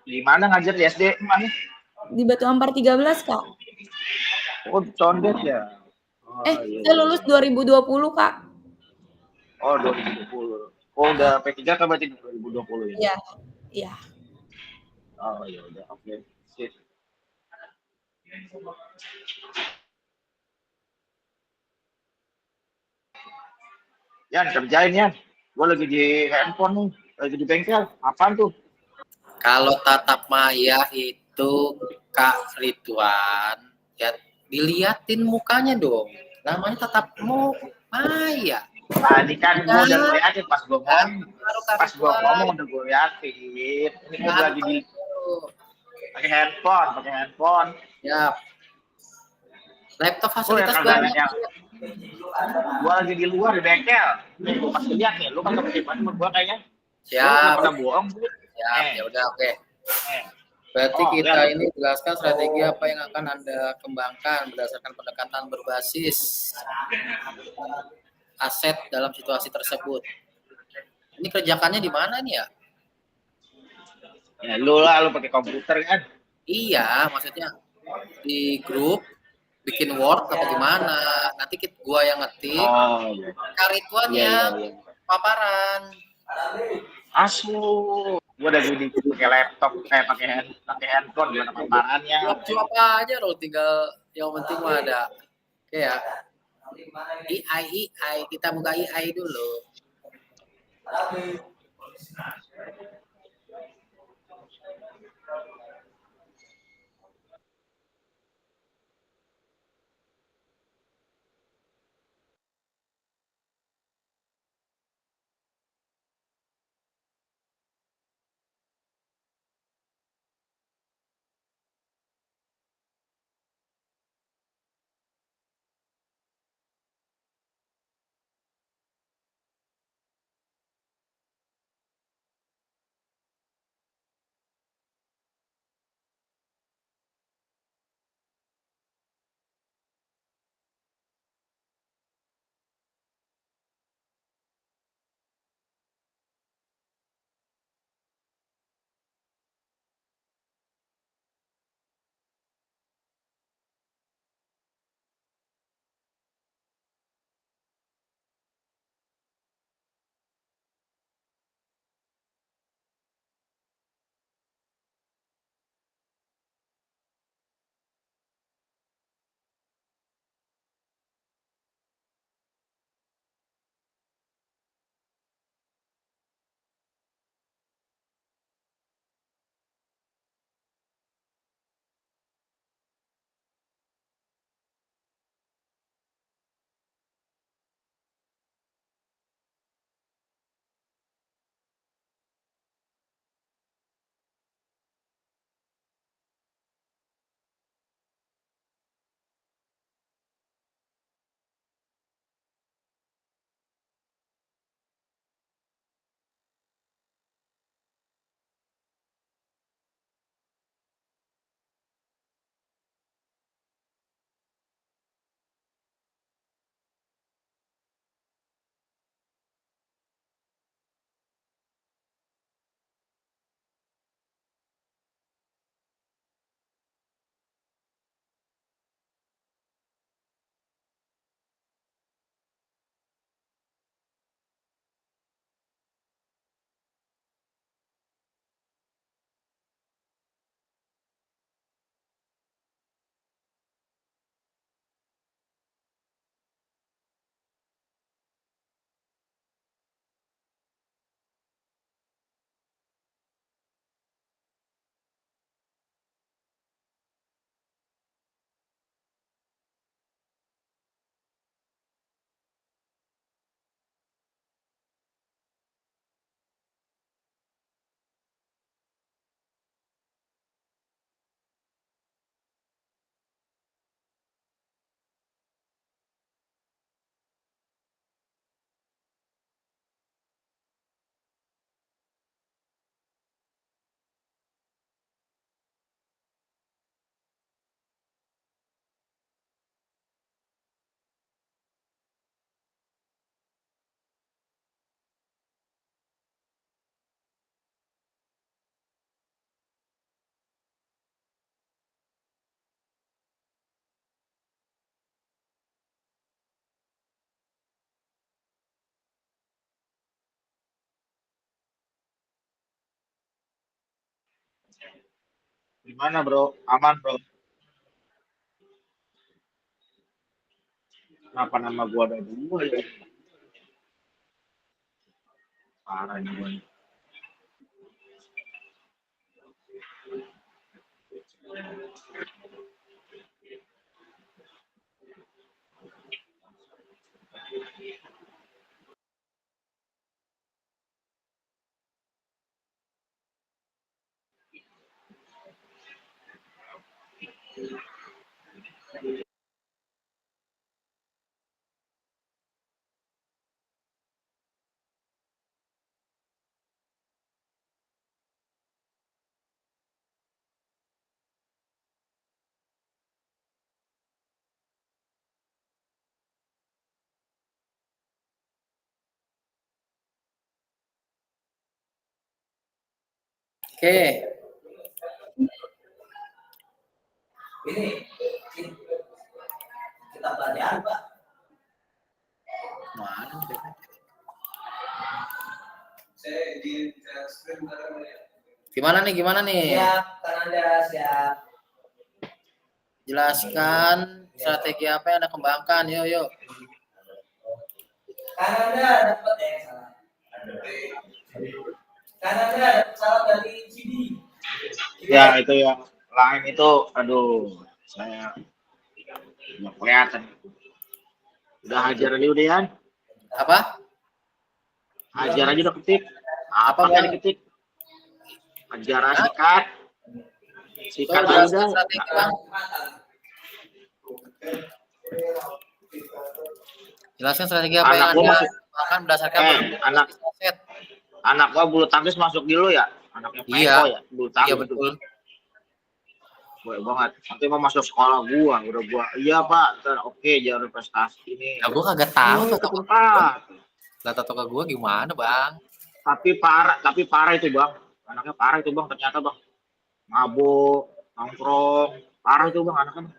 Di mana ngajar di SD mana? Di Batu Ampar 13, Kak. Oh, Condet ya? Oh, iya, saya lulus 2020, Kak. Oh, 2020. Oh, udah P3 kan berarti 2020 ya? Iya, iya. Oh, ya udah, oke. Sip. Yan, kerjain Yan. Gue lagi di handphone nih, lagi di bengkel. Apaan tuh? Kalau tatap maya itu Kak Ridwan, ya diliatin mukanya dong. Namanya tatap maya. Tadi kan gue udah ngeliatin pas gue ngomong. Pas gue Ridwan. ngomong udah gue liatin. Ini gue lagi di pakai handphone. Ya. Laptop Oh, fasilitas ya, banyak. Gue lagi di luar di bengkel. Nih, gue pas lihat nih, lu kan kepikiran sama gue kayaknya. Siap. Lu nggak pernah bohong. Siap, ya udah oke. Berarti kita ini jelaskan strategi apa yang akan Anda kembangkan berdasarkan pendekatan berbasis aset dalam situasi tersebut. Ini kerjakannya di mana nih ya? Ya lu pakai komputer kan? Iya, maksudnya di grup bikin Word apa gimana? Nanti gua yang ngetik. Oh, iya. Kak Ridwan ya paparan. Asu, gua udah jadi pakai laptop, pakai handphone gimana paparannya? Apa aja lo, tinggal yang penting mah ada. Oke ya. AI, kita buka AI dulu. Gimana bro? Aman bro? Kenapa nama gua ada dua ya? Parah ini gua. Oke. Ini kita pelajaran Pak. Mana nih? Gimana nih? Siap, kan Anda siap. Jelaskan strategi apa yang Anda kembangkan. Yuk. Kan Anda dapat salah. Kan Anda dapat salah dari CD. Ya itu yang lain itu, aduh, saya nggak kelihatan. Udah hajar aja udah ya. Apa? Hajar aja udah ketik. Apa Bang? yang diketik? Hajar sikat. Sikat Jelaskan aja. strategi Bang. Jelaskan strategi apa yang Anak gua Anda masuk. kembangkan berdasarkan Anak gua bulu tangkis masuk dulu ya. Anaknya Peko Iya. ya, bulu tangkis. Iya betul. Boleh banget. Nanti mau masuk sekolah gua, udah gua. Iya Pak, oke jangan prestasi ini. Ya gua kagak tahu Ke Toto. tempat. Lah Toto ke gua gimana Bang? Tapi parah itu Bang. Anaknya parah itu Bang ternyata Bang. Mabuk, nongkrong, parah itu Bang anaknya.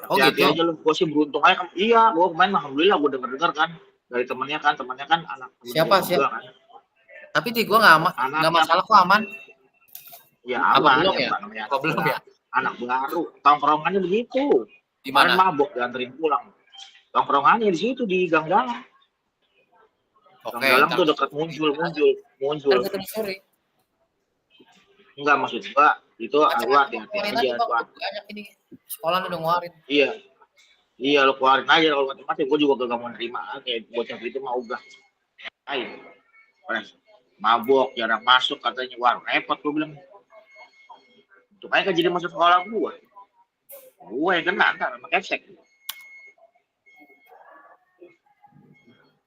Oh Hati-hati gitu. aja lu, gua sih beruntung aja kan. Iya, gua kemarin alhamdulillah gua denger kan dari temennya kan anak temennya Siapa? juga kan. Tapi di gua nggak masalah kok, aman. Ya Apa aman belum ya, ya? Pak, namanya Apa belum ya? anak baru. Tongkrongannya begitu. Di Kemarin mana? mabuk dianterin pulang. Tongkrongannya di situ di Gang Dalam. Gang Oke, Dalam ntar tuh dekat muncul. ntar gua telusuri. Enggak maksud gua itu Baca gua hati-hati keluarin aja aja Bang, Bang. banyak ini. Sekolah udah ngeluarin. Iya lu keluarin aja kalau matematik gua juga gak mau nerima kayak bocah gitu mau udah. Ayo. Mabok jarang masuk katanya. Wah, repot gua bilang. Supaya kan jadi masuk sekolah gua. Gua yang kena ntar sama kepsek.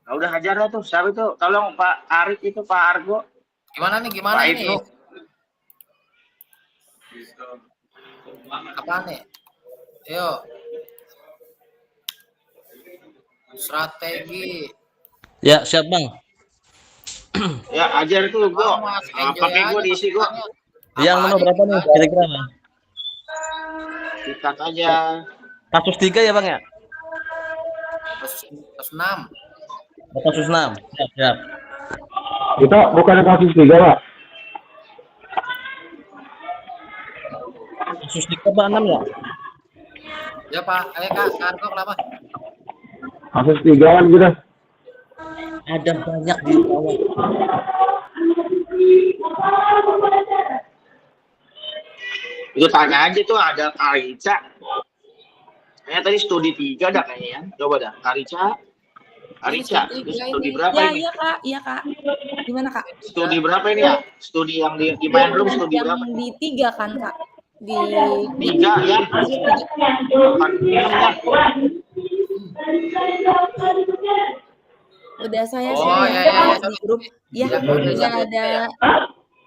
Nah, udah hajar lah tuh. Siapa itu? Tolong Pak Arif itu Pak Argo. Gimana nih? Pak Ini? Ibnu. Apaan nih? Yuk. Strategi. Ya, siap Bang. Ya, ajar itu gua. Pakai gua diisi gua. Yang nomor berapa nih kira-kira Bang? Sikat aja. Kasus 3 ya Bang ya? Kasus 6. Kasus 6. Siap. Itu bukan kasus 3 Pak. Kasus 3 Pak 6 ya? Ya Pak, Kak Argo kenapa? Kasus 3 kan gitu. Ada banyak di bawah. Itu tanya aja tuh ada Karica. Kayaknya tadi studi 3 dah kayaknya ya. Coba dah Karica. Itu studi berapa ini? Iya Kak. Gimana Kak? Studi berapa ini ya? Studi yang di main room studi yang berapa? di 3 kan Kak? Di 3 ya? Bukan 6 ya? Udah saya Oh, share ya. di grup. Ya, Ya,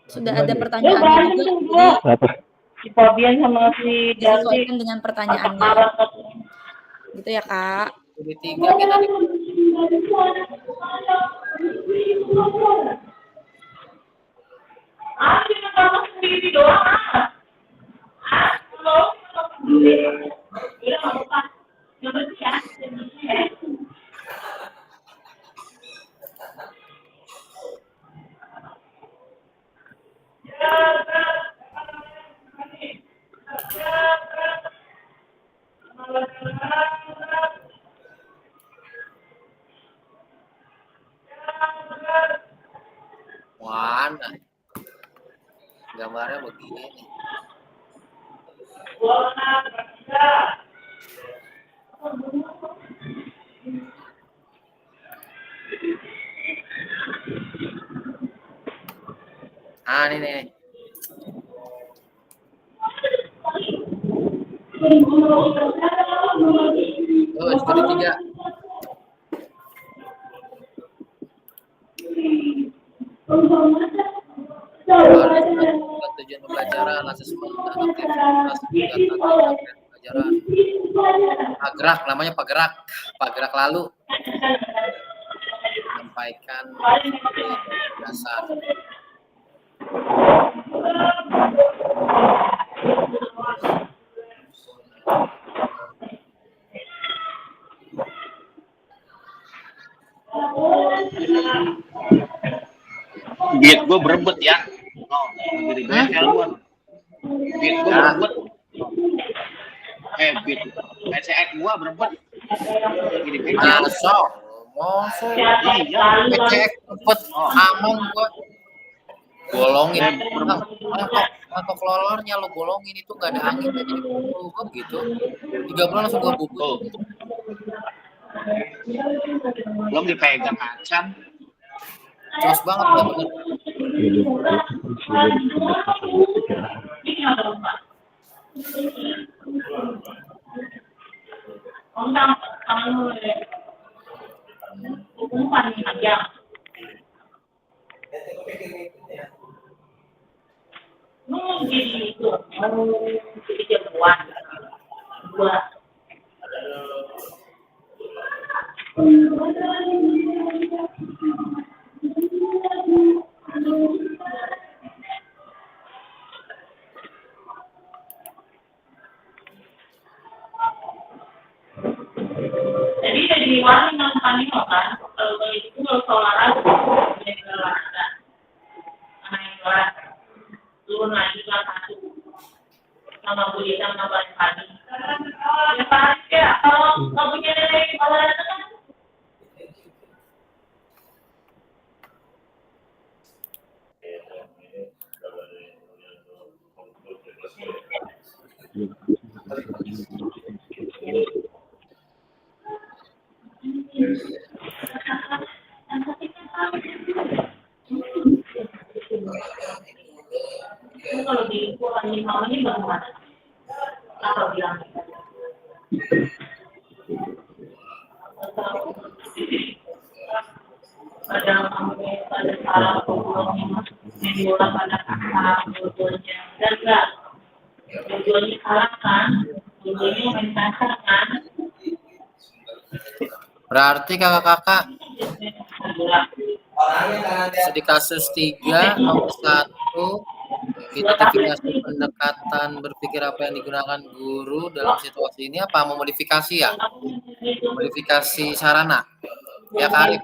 sudah ada pertanyaannya juga. Jadi Si Fabian sama si Dardi disesuaikan dengan pertanyaannya. Gitu ya Kak. Studi 3 kita nih. sendiri doang. lebih ini. Ah, ini nih. Oh, seperti 3. Tujuan pembelajaran, asesmen dan aktivitas kegiatan pembelajaran. Pagrak, namanya pagrak. Pagrak lalu. Sampaikan dasar. Beat gue berebut ya. Oh, lagi di bengkel gue. Beat gue berebut. Beat. PCX gue berebut. Lagi di bengkel. Masa Iya. PCX berebut aman gua. Bolongin. Atau kelolornya lo bolongin itu gak ada angin jadi bubuk kok gitu. 3 bulan langsung gua bubuk. Belum dipegang acan. Jos banget ya bener. Jadi itu jadi jagoan. Dua. Jadi dari warna yang kami kan, kalau itu kalau olahraga, jadi olahraga, naik kelas, turun lagi kelas 1, sama Bu Lita sama Pak Padi. Ya Pak, ya kalau nggak punya olahraga kan? Kalau di kurang 5 menit baru ada. Apa bilang? Pada salah pemulangnya bola pada kakak dua-duanya dan enggak dua-duanya kalah kan, dua-duanya main kasar kan. Berarti kakak-kakak di kasus 3 nomor 1 identifikasi pendekatan berpikir apa yang digunakan guru dalam situasi ini apa memodifikasi ya? Modifikasi sarana. Ya Kak Arif.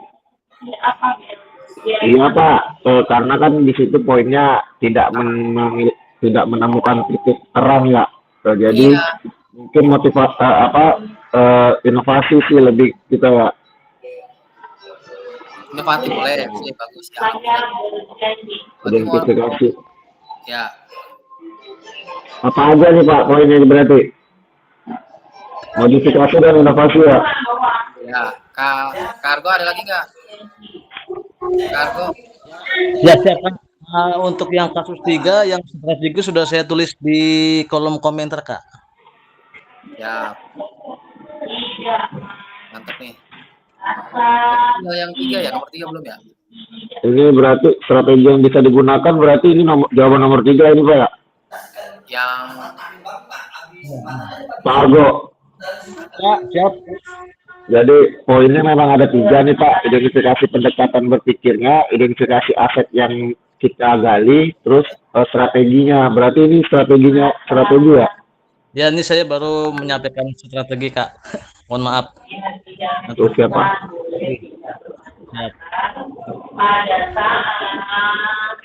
Iya Pak, karena kan di situ poinnya tidak menemukan titik terang ya. Jadi mungkin motivasi inovasi sih lebih kita ya. Inovatif boleh, sih bagus ya. Identifikasi. Ya. Apa aja nih Pak poinnya berarti? Modifikasi dan inovasi ya. Ya, Kargo ada lagi nggak? Kargo. Ya siap Pak. Untuk yang kasus 3 yang strategi sudah saya tulis di kolom komentar Kak. Ya. Mantap nih. Yang 3 ya, nomor 3 belum ya? Ini berarti strategi yang bisa digunakan berarti ini jawaban nomor 3 ini Pak ya? Yang Kargo. Ya, siap. Jadi poinnya memang ada 3 nih Pak, identifikasi pendekatan berpikirnya, identifikasi aset yang kita gali, terus strateginya. Berarti ini strategi ya? Ya ini saya baru menyampaikan strategi Kak. Mohon maaf. Terus siapa? Siap. Pada saat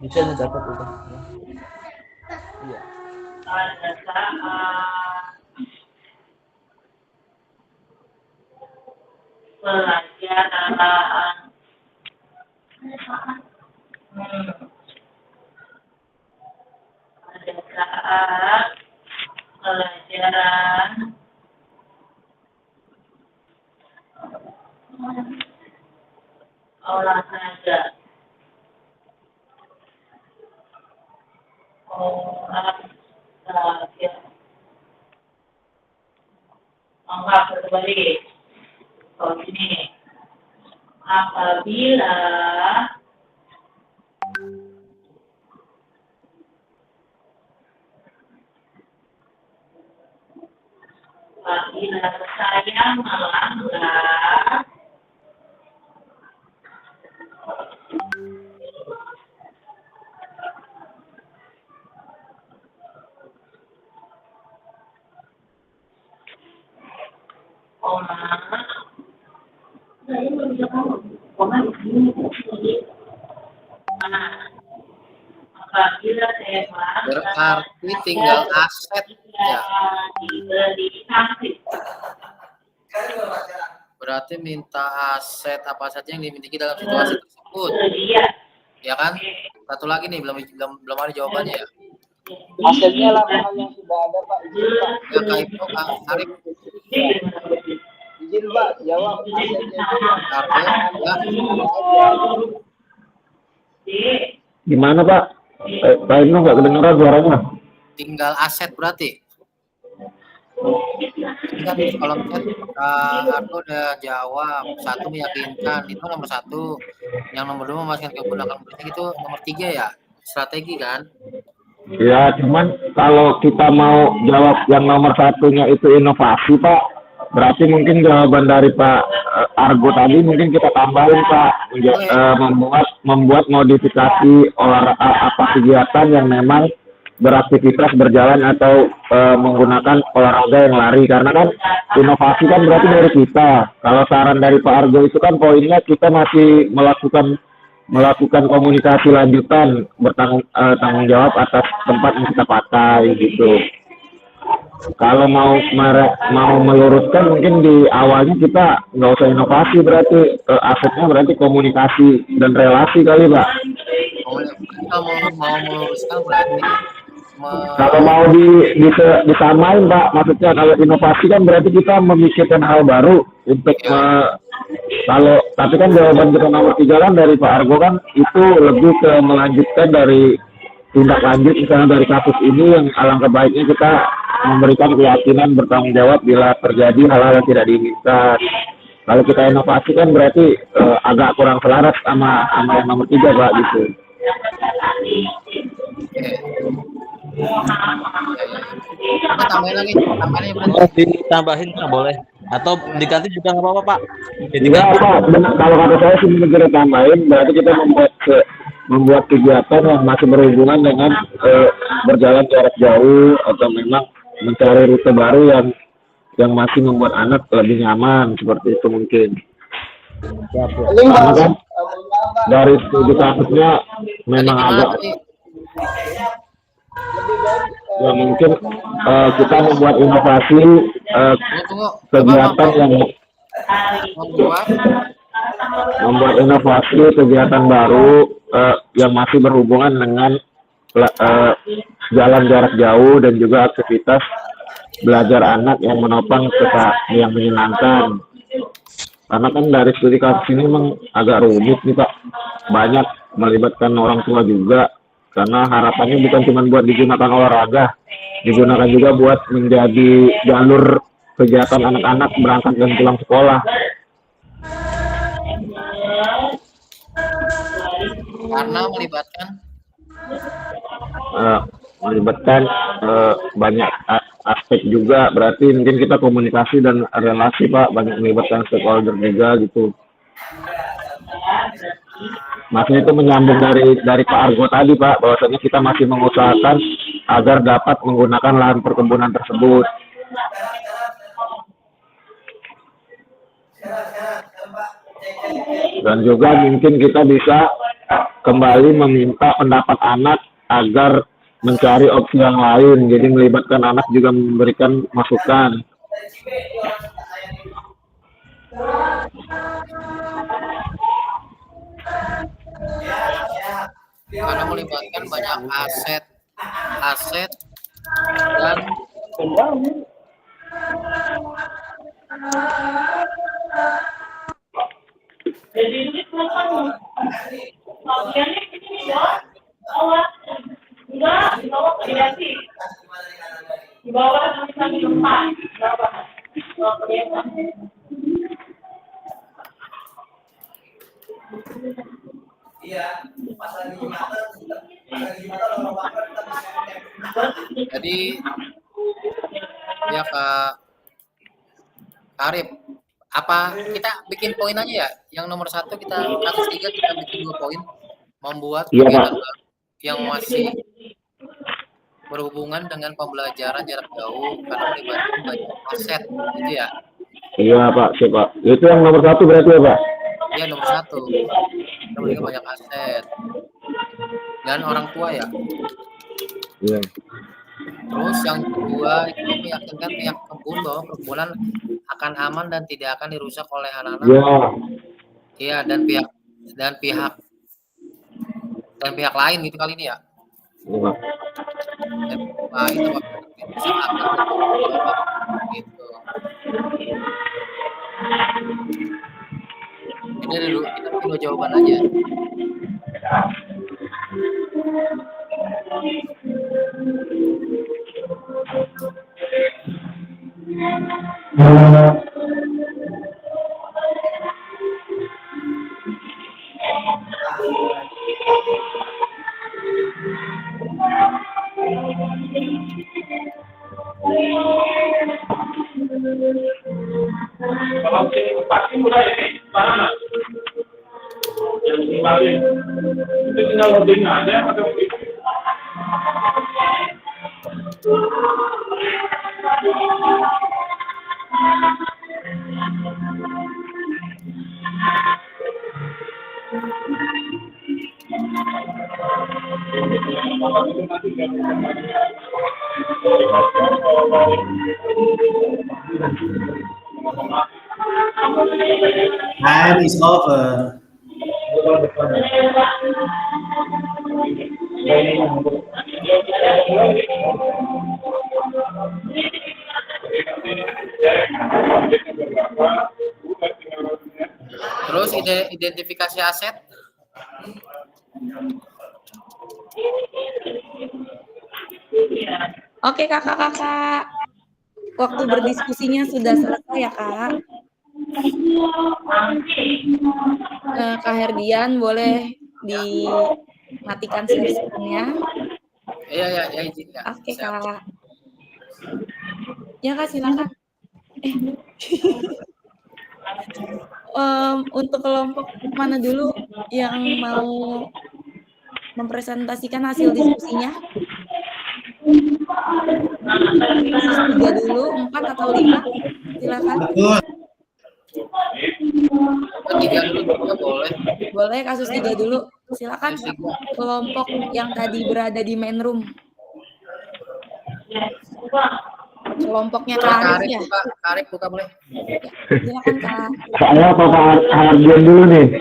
Bisa mencatat udah. Iya. pada saat pelajaran pada saat pelajaran olahraga. Olahraga. Enggak berbalik. Oh ini. Apabila saya melanggar apabila saya melanggar Berarti tinggal aset ya. diberi sanksi. Berarti minta aset apa saja yang dimiliki dalam situasi tersebut. Ya kan? Satu lagi nih belum ada jawabannya ya. Asetnya laporan yang sudah ada Pak. Izin Pak. Ya Kak Ibnu, Kak Arif. Izin Pak, jawab. Asetnya Gimana Pak? Pak Ibnu nggak kedengeran suaranya. Tinggal aset berarti. Kan kalau aku udah jawab, satu meyakinkan itu nomor satu, yang nomor dua memastikan kegunaan bersih itu nomor tiga ya, strategi kan? Ya, cuman kalau kita mau jawab yang nomor satunya itu inovasi Pak, berarti mungkin jawaban dari Pak Argo tadi mungkin kita tambahin Pak, membuat modifikasi apa kegiatan yang memang beraktivitas berjalan atau menggunakan olahraga yang lari, karena kan inovasi kan berarti dari kita. Kalau saran dari Pak Argo itu kan poinnya kita masih melakukan komunikasi lanjutan, tanggung jawab atas tempat yang kita pakai gitu. Kalau mau meluruskan mungkin di awalnya kita nggak usah inovasi, berarti asetnya berarti komunikasi dan relasi kali Pak. Kalau mau meluruskan berarti kalau mau disamain Pak, maksudnya kalau inovasi kan berarti kita memikirkan hal baru untuk tapi kan jawaban kita nomor 3 kan dari Pak Argo kan itu lebih ke melanjutkan dari tindak lanjut misalnya dari kasus ini, yang alangkah baiknya kita memberikan keyakinan bertanggung jawab bila terjadi hal-hal yang tidak diinginkan. Kalau kita inovasi kan berarti agak kurang selaras sama yang nomor 3 Pak gitu. Kita tambahin lagi, Ditambahin Pak boleh, atau diganti juga nggak apa-apa Pak. Enggak Pak, kalau kata saya sih kita tambahin, berarti kita membuat kegiatan yang masih berhubungan dengan berjalan jarak jauh atau memang mencari rute baru yang masih membuat anak lebih nyaman, seperti itu mungkin. Karena kan dari studi kasusnya memang agak ya mungkin kita membuat inovasi kegiatan yang membuat inovasi kegiatan baru yang masih berhubungan dengan jalan jarak jauh dan juga aktivitas belajar anak yang menopang yang menyenangkan. Karena kan dari studi kasus ini memang agak rumit nih Pak, banyak melibatkan orang tua juga, karena harapannya bukan cuma buat digunakan olahraga, digunakan juga buat menjadi jalur kegiatan anak-anak berangkat dan pulang sekolah. Karena melibatkan banyak aspek juga, berarti mungkin kita komunikasi dan relasi Pak, banyak melibatkan stakeholder juga gitu. Maksudnya itu menyambung dari Pak Argo tadi Pak, bahwasanya kita masih mengusahakan agar dapat menggunakan lahan perkebunan tersebut. Dan juga mungkin kita bisa kembali meminta pendapat anak agar mencari opsi yang lain, jadi melibatkan anak juga memberikan masukan. karena melibatkan banyak aset dan Jadi ini kan bagiannya ini ya, bawah, enggak, di bawah variasi, di bawah tulisan di depan, di bawah kelihatan. jadi ya Kak Arif, apa kita bikin poin aja ya? Yang nomor 1 kita kasus 3 kita bikin 2 poin, membuat kegiatan baru yang masih berhubungan dengan pembelajaran jarak jauh karena melibatkan banyak aset, gitu ya? Iya Pak, siap Pak. Itu yang nomor 1 berarti ya Pak? Iya nomor 1, kita melibatkan banyak aset dan orang tua ya. Iya. Terus yang kedua itu meyakinkan pihak kebun bahwa perkebunan akan aman dan tidak akan dirusak oleh anak-anak. Iya. Iya dan pihak lain gitu kali ini ya. Iya. Nah, itu gitu. Ini dulu kita pilih jawaban aja. Kalau pasti mudah ini, mana? Yang dibalik itu tinggal loading aja atau begitu. Time is over. Terus identifikasi aset. Oke kakak-kakak, waktu berdiskusinya sudah selesai ya kak. Kak Herdian boleh dimatikan screen-nya. Iya izin Kak. Oke kak. Ya kak silakan. Untuk kelompok mana dulu yang mau mempresentasikan hasil diskusinya? 3 dulu, 4 atau 5? Silakan. 3 dulu juga boleh. Boleh kasus 3 dulu. Silakan kelompok yang tadi berada di main room. Kelompoknya Kak Arif ya. Kak Arif buka boleh. Silakan Kak. Saya Pak Hardian dulu nih.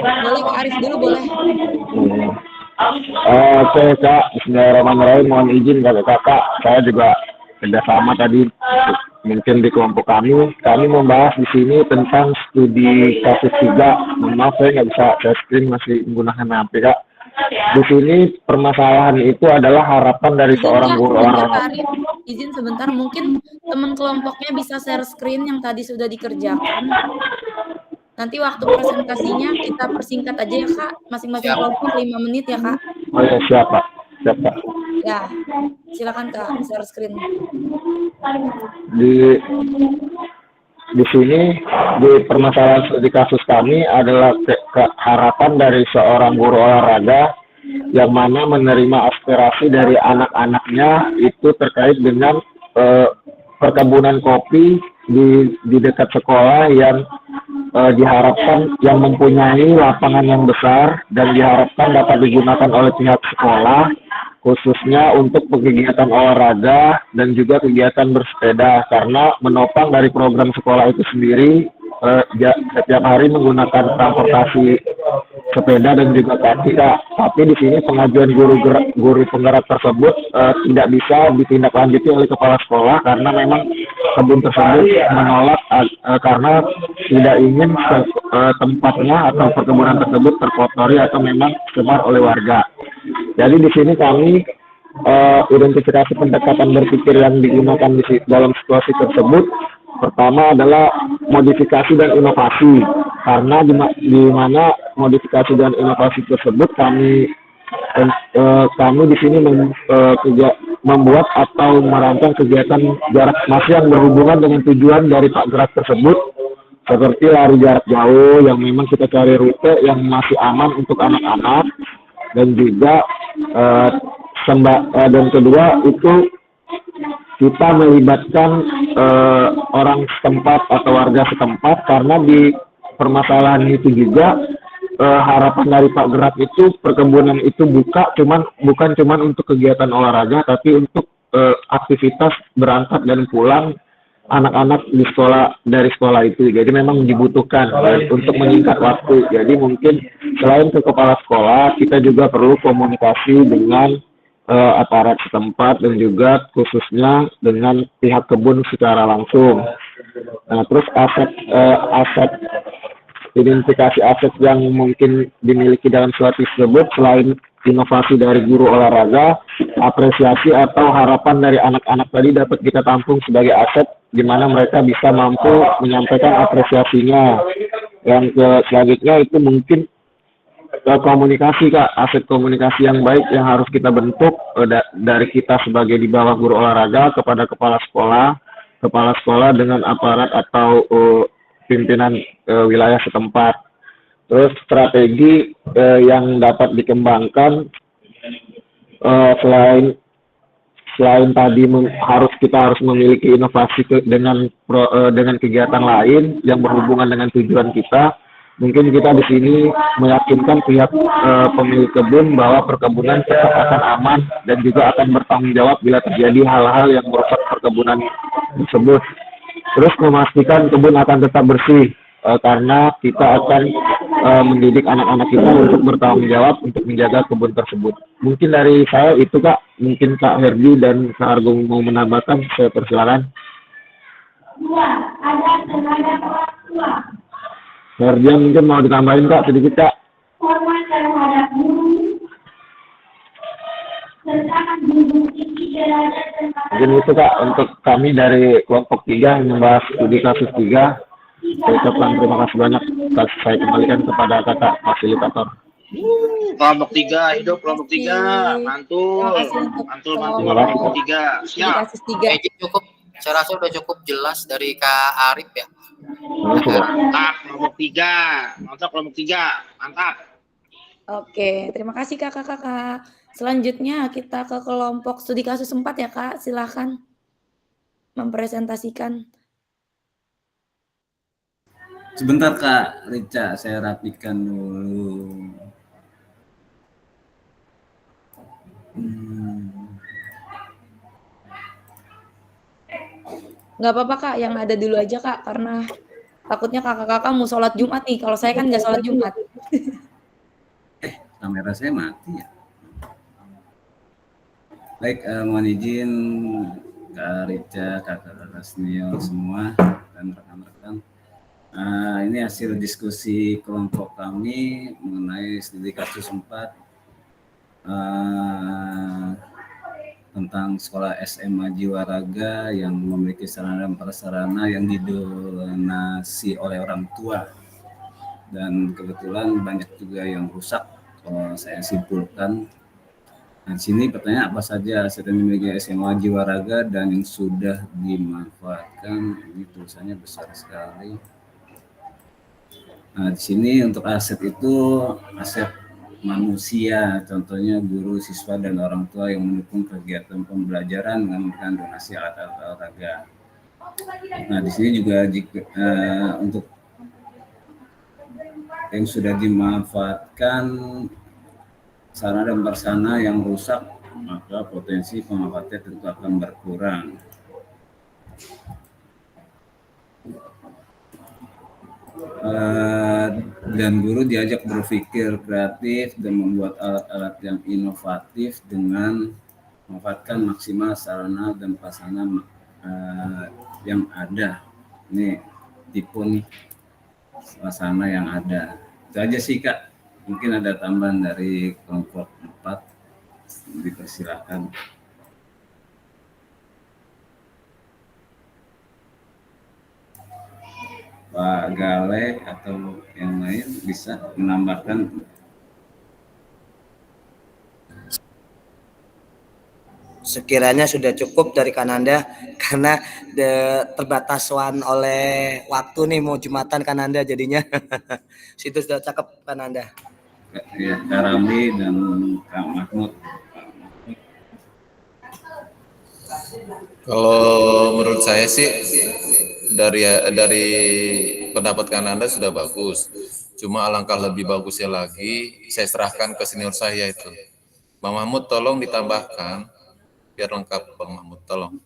Boleh Kak Arif dulu boleh. Oke Kak, Bismillahirrahmanirrahim. Mohon izin kakak, saya juga kerjasama tadi mungkin di kelompok kami membahas di sini tentang studi kasus 3. Mohon maaf saya nggak bisa share screen, masih menggunakan HP Kak. Di sini permasalahan itu adalah harapan dari seorang guru olahraga. Izin sebentar, mungkin teman kelompoknya bisa share screen yang tadi sudah dikerjakan. Nanti waktu presentasinya kita persingkat aja ya Kak, masing-masing kelompok 5 menit ya Kak. Oh ya siap Pak, siap Pak. Ya, silakan Kak, share screen. Di sini di permasalahan studi kasus kami adalah harapan dari seorang guru olahraga yang mana menerima aspirasi dari anak-anaknya itu terkait dengan perkebunan kopi di dekat sekolah yang diharapkan yang mempunyai lapangan yang besar dan diharapkan dapat digunakan oleh pihak sekolah khususnya untuk kegiatan olahraga dan juga kegiatan bersepeda karena menopang dari program sekolah itu sendiri setiap hari menggunakan transportasi sepeda dan juga kaki, Kak. Tapi di sini pengajuan guru penggerak tersebut tidak bisa ditindaklanjuti oleh kepala sekolah karena memang kebun tersebut menolak karena tidak ingin tempatnya atau perkebunan tersebut terkotori atau memang tercemar oleh warga. Jadi di sini kami identifikasi pendekatan berpikir yang digunakan dalam situasi tersebut. Pertama adalah modifikasi dan inovasi, karena di mana modifikasi dan inovasi tersebut kami di sini membuat atau merancang kegiatan jarak mas yang berhubungan dengan tujuan dari Pak Gerak tersebut, seperti lari jarak jauh yang memang kita cari rute yang masih aman untuk anak-anak, dan juga dan kedua itu kita melibatkan orang setempat atau warga setempat, karena di permasalahan itu juga harapan dari Pak Gerak itu perkebunan itu bukan cuman untuk kegiatan olahraga, tapi untuk aktivitas berangkat dan pulang anak-anak dari sekolah itu. Jadi memang dibutuhkan untuk menyingkat waktu. Jadi mungkin selain ke kepala sekolah, kita juga perlu komunikasi dengan aparat setempat dan juga khususnya dengan pihak kebun secara langsung. Nah, terus identifikasi aset yang mungkin dimiliki dalam suatu tersebut, selain inovasi dari guru olahraga, apresiasi atau harapan dari anak-anak tadi dapat kita tampung sebagai aset, di mana mereka bisa mampu menyampaikan apresiasinya. Yang selanjutnya itu mungkin komunikasi, Kak, aset komunikasi yang baik yang harus kita bentuk dari kita sebagai di bawah guru olahraga kepada kepala sekolah dengan aparat atau pimpinan wilayah setempat. Terus strategi yang dapat dikembangkan selain tadi kita harus memiliki inovasi dengan kegiatan lain yang berhubungan dengan tujuan kita. Mungkin kita di sini meyakinkan pihak pemilik kebun bahwa perkebunan tetap akan aman dan juga akan bertanggung jawab bila terjadi hal-hal yang merusak perkebunan tersebut. Terus memastikan kebun akan tetap bersih karena kita akan mendidik anak-anak kita untuk bertanggung jawab untuk menjaga kebun tersebut. Mungkin dari saya itu, Kak. Mungkin Kak Herdi dan Kak Argo mau menambahkan, saya persilakan. Herdian mungkin mau ditambahin, Kak, sedikit, Kak. Mungkin itu, Kak, untuk kami dari kelompok 3 yang membahas studi kasus 3. Saya ucapkan terima kasih banyak. Saya kembalikan kepada kakak fasilitator. Kelompok 3, hidup kelompok 3, mantul kelompok 3. Siap. Cukup, saya rasa udah cukup jelas dari Kak Arif ya. Mantap, kelompok 3. Mantap, kelompok 3. Mantap. Oke, terima kasih kakak-kakak. Selanjutnya kita ke kelompok studi kasus 4 ya, Kak. Silakan mempresentasikan. Sebentar, Kak Rica, saya rapikan dulu. Nggak apa-apa, Kak, yang ada dulu aja, Kak, karena takutnya kakak-kakak mau sholat Jumat nih. Kalau saya kan nggak sholat Jumat. Kamera saya mati ya. Baik, mohon izin Kak Rica, kakak-kakak senior semua, dan rekan-rekan. Ini hasil diskusi kelompok kami mengenai studi kasus 4 tentang sekolah SMA Jiwaraga yang memiliki sarana dan prasarana yang didonasi oleh orang tua, dan kebetulan banyak juga yang rusak kalau saya simpulkan. Nah, di sini pertanyaan apa saja aset yang dimiliki SMA Jiwaraga dan yang sudah dimanfaatkan. Ini tulisannya besar sekali. Nah, di sini untuk aset itu aset manusia, contohnya guru, siswa, dan orang tua yang mendukung kegiatan pembelajaran dengan memberikan donasi alat-alat olahraga. Nah, di sini juga untuk yang sudah dimanfaatkan sarana dan prasarana yang rusak, maka potensi pemanfaatnya tentu akan berkurang. dan guru diajak berpikir kreatif dan membuat alat-alat yang inovatif dengan memanfaatkan maksimal sarana dan prasarana yang ada. Ini tipe nih suasana yang ada. Itu aja sih Kak. Mungkin ada tambahan dari kelompok 4. Dipersilakan. Pak Gale atau yang lain bisa menambahkan. Sekiranya sudah cukup dari Kananda karena terbatasan oleh waktu nih, mau Jumatan Kananda jadinya. Situ sudah cakep Kananda. Ya, Kak Ramli dan Kak Mahmud. Kalau menurut saya sih dari pendapat Kananda sudah bagus. Cuma alangkah lebih bagusnya lagi saya serahkan ke senior saya itu. Bang Mahmud tolong ditambahkan biar lengkap Bang Mahmud, tolong.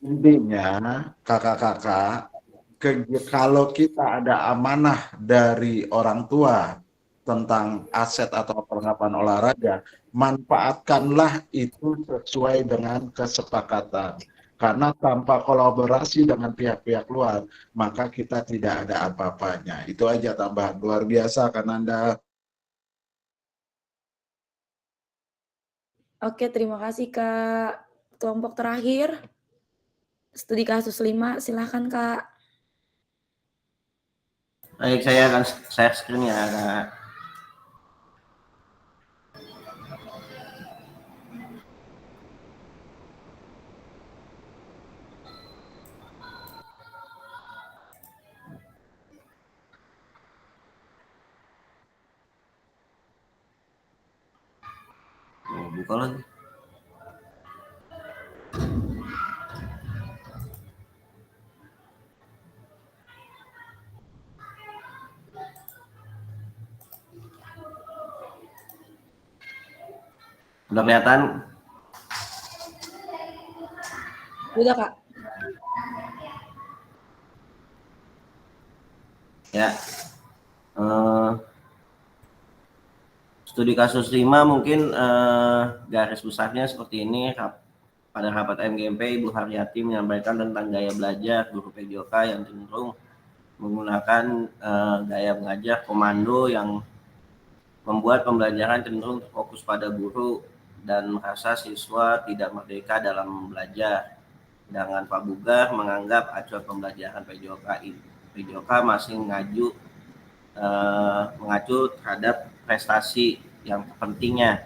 Intinya kakak-kakak, kalau kita ada amanah dari orang tua tentang aset atau perlengkapan olahraga, manfaatkanlah itu sesuai dengan kesepakatan. Karena tanpa kolaborasi dengan pihak-pihak luar, maka kita tidak ada apa-apanya. Itu aja tambahan luar biasa Kananda. Oke, terima kasih Kak. Kelompok terakhir, studi kasus 5, silahkan Kak. Baik, saya akan share screen ya Kak. Buka lagi. Udah kelihatan? Udah Kak. Ya. Studi kasus 5 mungkin garis besarnya seperti ini. Pada rapat MGMP, Ibu Haryati menyampaikan tentang gaya belajar guru PJOK yang cenderung menggunakan gaya mengajar komando yang membuat pembelajaran cenderung terfokus pada guru dan merasa siswa tidak merdeka dalam belajar. Sedangkan Pak Bugar menganggap acuan pembelajaran PJOK masih mengacu terhadap prestasi yang pentingnya.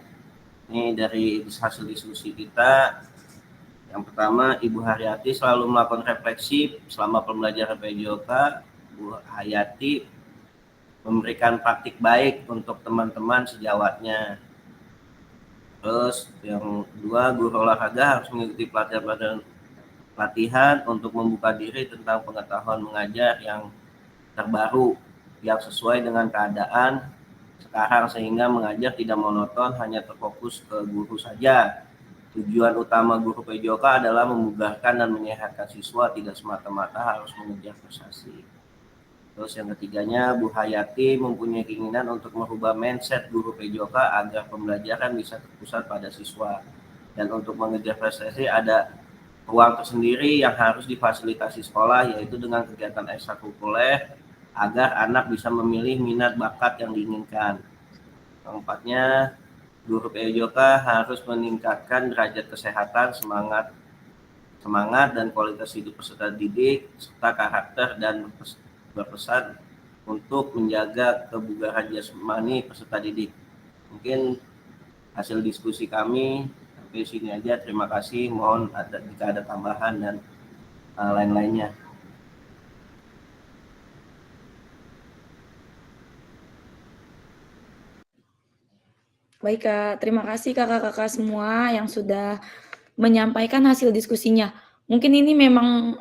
Ini dari hasil diskusi kita. Yang pertama, Ibu Haryati selalu melakukan refleksi selama pembelajaran PJOK. Bu Haryati memberikan praktik baik untuk teman-teman sejawatnya. Terus yang kedua, guru olahraga harus mengikuti pelatihan untuk membuka diri tentang pengetahuan mengajar yang terbaru yang sesuai dengan keadaan sekarang, sehingga mengajar tidak monoton hanya terfokus ke guru saja. Tujuan utama guru PJOK adalah membugarkan dan menyehatkan siswa, tidak semata-mata harus mengejar prestasi. Terus yang ketiganya, Bu Hayati mempunyai keinginan untuk merubah mindset guru PJOK agar pembelajaran bisa terpusat pada siswa. Dan untuk mengejar prestasi ada ruang tersendiri yang harus difasilitasi sekolah, yaitu dengan kegiatan ekstrakurikuler agar anak bisa memilih minat bakat yang diinginkan. Keempatnya, guru PJOK harus meningkatkan derajat kesehatan, semangat dan kualitas hidup peserta didik, serta karakter dan berpesan untuk menjaga kebugaran jasmani peserta didik. Mungkin hasil diskusi kami sampai sini aja. Terima kasih. Mohon jika ada tambahan dan lain-lainnya. Baik Kak, terima kasih kakak-kakak semua yang sudah menyampaikan hasil diskusinya. Mungkin ini memang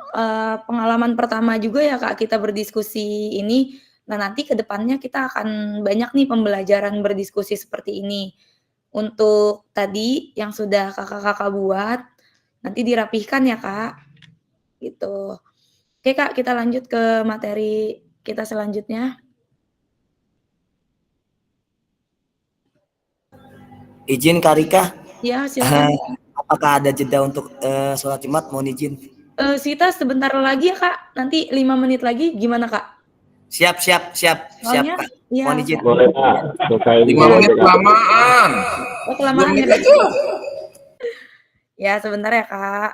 pengalaman pertama juga ya Kak kita berdiskusi ini. Nah nanti ke depannya kita akan banyak nih pembelajaran berdiskusi seperti ini. Untuk tadi yang sudah kakak-kakak buat, nanti dirapihkan ya Kak. Gitu. Oke Kak, kita lanjut ke materi kita selanjutnya. Izin Kak Rika. Ya, silakan. Apakah ada jeda untuk sholat Jumat? Mohon izin. Sita sebentar lagi ya Kak, nanti 5 menit lagi gimana Kak? Siap Soalnya, Kak. ya, Mohon izin. Boleh Kak. 5 menit kelamaan. Oh, kelamaan 2 menit ya? aja. Ya, sebentar ya Kak.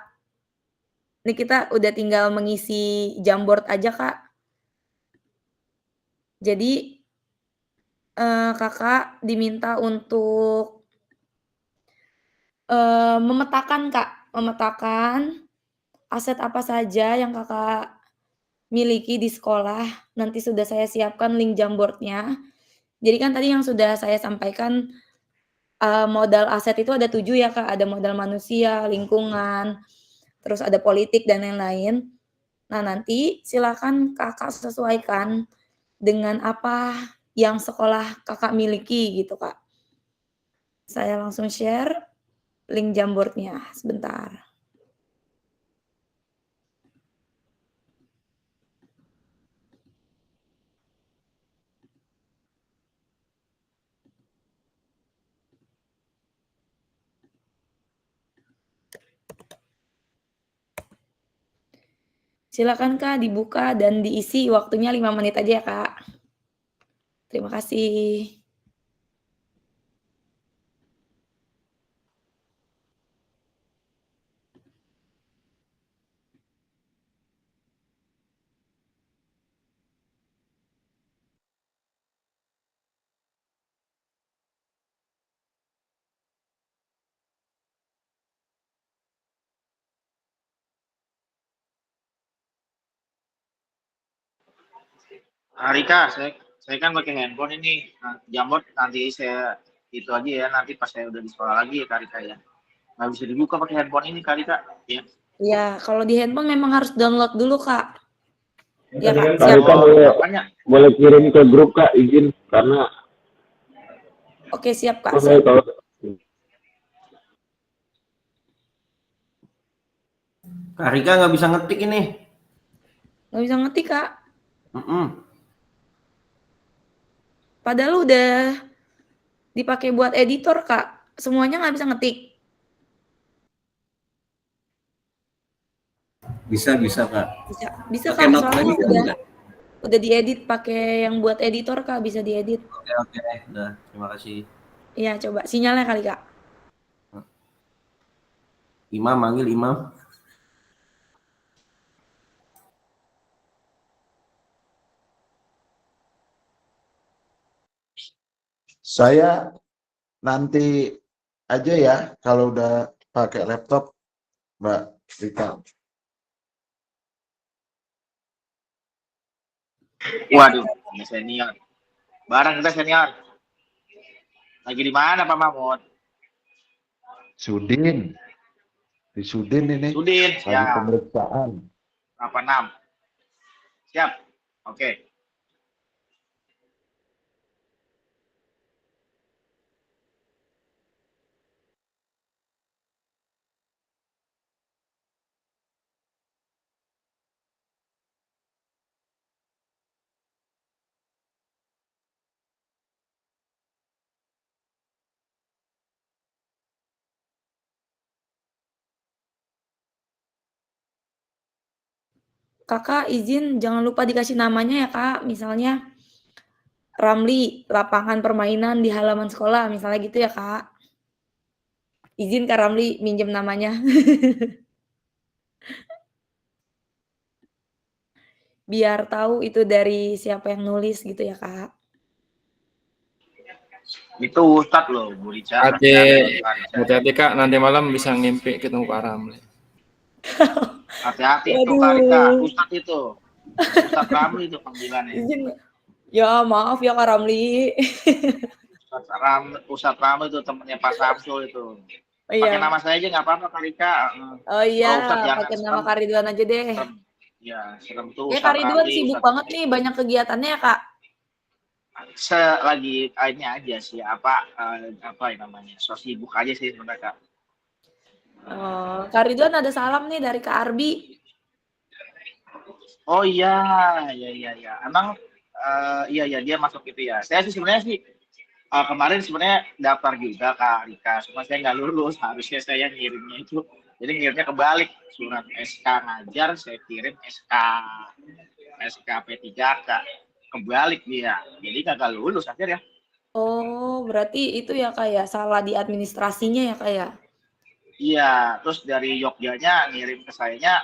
Ini kita udah tinggal mengisi Jamboard aja Kak. Jadi, Kakak diminta untuk memetakan Kak, memetakan aset apa saja yang Kakak miliki di sekolah. Nanti sudah saya siapkan link Jamboard-nya. Jadi kan tadi yang sudah saya sampaikan, modal aset itu ada 7 ya Kak, ada modal manusia, lingkungan, terus ada politik dan lain-lain. Nah nanti silakan Kakak sesuaikan dengan apa yang sekolah Kakak miliki gitu Kak. Saya langsung share link Jamboard-nya, sebentar. Silakan Kak dibuka dan diisi, waktunya 5 menit aja ya Kak. Terima kasih. Rika, saya kan pakai handphone ini. Nah, Jamboard nanti saya itu aja ya, nanti pas saya udah di sekolah lagi ya Kak Rika ya. Nggak bisa dibuka pakai handphone ini Kak Rika. Ya. Iya, kalau di handphone memang harus download dulu Kak. Ya Kak, Kak siap. Rika boleh kirim ke grup Kak, izin karena. Oke, siap Kak. Saya tahu. Kak Rika nggak bisa ngetik ini. Nggak bisa ngetik Kak. Padahal udah dipakai buat editor Kak. Semuanya nggak bisa ngetik. Bisa Kak. Bisa Pakai Kak, note soalnya lagi kan? udah diedit pakai yang buat editor Kak, bisa diedit. Oke, udah. Terima kasih. Iya, coba sinyalnya kali Kak. Imam manggil Imam. Saya nanti aja ya kalau udah pakai laptop, Mbak Rika. Waduh, ini senior. Barang kita senior. Lagi di mana Pak Mahmud? Sudin. Di Sudin ini. Sudin, lagi siap. pemeriksaan. 86. Siap. Oke. Kakak izin jangan lupa dikasih namanya ya Kak, misalnya Ramli, lapangan permainan di halaman sekolah, misalnya gitu ya Kak. Izin Kak Ramli minjem namanya. Biar tahu itu dari siapa yang nulis gitu ya Kak. Itu Ustadz loh, Bu Rica. Hati-hati Kak, nanti malam bisa ngimpi ketemu Pak Ramli. Hati-hati itu Kak Rika, Ustadz itu. Ustadz Ramli itu panggilannya. Izin. Ya maaf ya Kak Ramli. Ustadz Ramli itu temennya Pak Samsul itu. Iya. Pakai nama saya aja nggak apa-apa Kak Rika. Oh iya, Ustadz, pakai nama Kak Ridwan aja deh. Ya, serem tuh. Kak Ridwan sibuk banget nih, banyak kegiatannya ya Kak. Lagi ini aja sih apa yang namanya, so sibuk aja sih sebenarnya Kak. Kak Ridwan ada salam nih dari Kak Arbi. Oh iya, iya. Emang iya dia masuk itu ya. Saya sih sebenarnya sih kemarin sebenarnya daftar juga Kak Rika, cuma saya nggak lulus. Harusnya saya ngirimnya itu, jadi ngirimnya kebalik, surat SK ngajar saya kirim SK P3K, kebalik dia, jadi gagal lulus akhirnya. Oh, berarti itu ya Kak ya, salah di administrasinya ya Kak ya? Iya, terus dari Yogyanya ngirim ke sayanya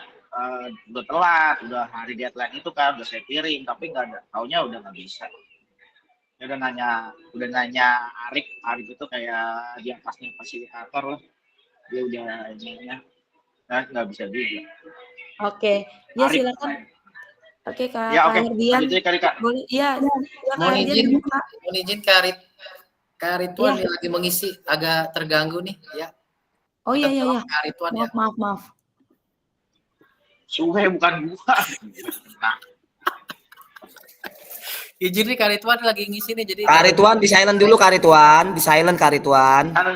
udah telat, udah hari deadline itu kan, udah saya kirim, tapi nggak ada, taunya udah nggak bisa. Ya udah nanya Arif itu kayak dia pasnya fasilitator lah, dia udah ininya, nah nggak bisa juga. Oke, ya Arif, silakan. Oke Kak, ya Kak oke, Herdian. lanjut aja Kak Rika. Boleh, iya. Silakan Mohon Herdian, izin, Kak. mohon izin Kak Rituan Iya. dia lagi mengisi, agak terganggu nih ya. Oh Minta iya. tolong Kak Rituan ya. Maaf. Suhe bukan gua. Nah, Izin nih Kak Rituan lagi ngisi nih, jadi Kak Rituan di silent dulu Kak Rituan, di silent Kak Rituan. kan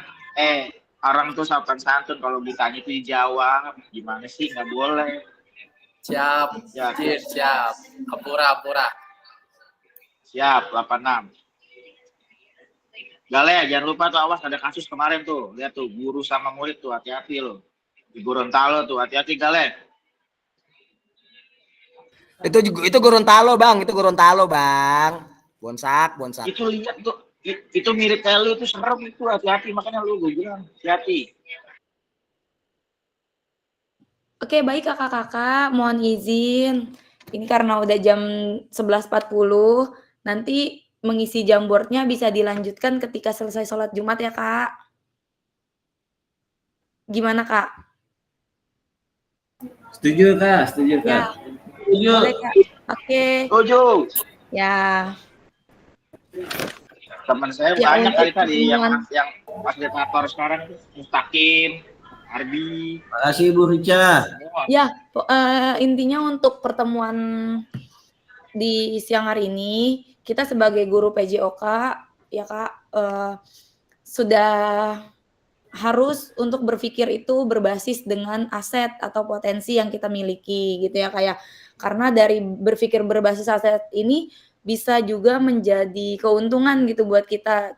orang tuh sopan santun kalau ditanya itu dijawab, gimana sih, nggak boleh. Siap, Ya, siap. Apura. siap 86. Gale, jangan lupa tuh, awas ada kasus kemarin tuh. Lihat tuh, guru sama murid tuh, hati-hati loh. Di Gorontalo tuh, hati-hati Gale. Itu Gorontalo Bang, Bonsak. Itu lihat tuh, itu mirip kayak lu, itu serem itu, hati-hati. Makanya lu gue bilang, hati-hati. Oke, baik kakak-kakak, mohon izin. Ini karena udah jam 11.40, nanti mengisi Jamboardnya bisa dilanjutkan ketika selesai sholat Jumat ya Kak. Gimana Kak? Setuju Kak. Ya, Setuju. boleh Kak. Oke. Setuju. Ya. Teman saya Ya, banyak untuk kali tadi yang pertemuan- fasilitator sekarang itu, Mustaqim, Arbi. Makasih Bu Rica. Ya, intinya untuk pertemuan di siang hari ini, kita sebagai guru PJOK, ya Kak, sudah harus untuk berpikir itu berbasis dengan aset atau potensi yang kita miliki gitu ya Kak ya. Karena dari berpikir berbasis aset ini bisa juga menjadi keuntungan gitu buat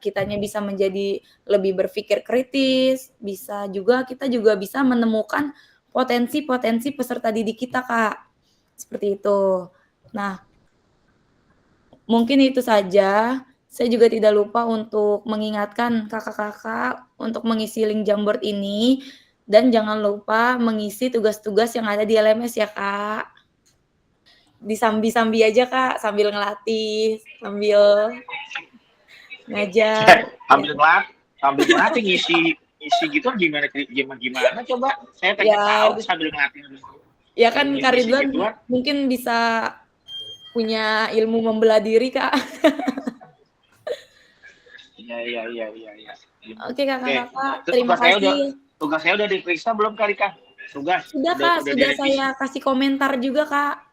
kitanya bisa menjadi lebih berpikir kritis, kita juga bisa menemukan potensi-potensi peserta didik kita Kak, seperti itu. Nah, mungkin itu saja. Saya juga tidak lupa untuk mengingatkan kakak-kakak untuk mengisi link Jamboard ini, dan jangan lupa mengisi tugas-tugas yang ada di LMS ya Kak. Disambi-sambi aja Kak, sambil ngelatih, sambil ngajar. Sambil ngelatih ngisi gitu gimana coba? Saya pengen tahu sambil ngelatih. Ya kan Kak Ridwan mungkin bisa punya ilmu membelah diri Kak. Iya. Oke kakak-kakak, terima kasih. Tugas saya udah diperiksa belum Kak Rika? Sudah Kak, sudah saya kasih komentar juga Kak.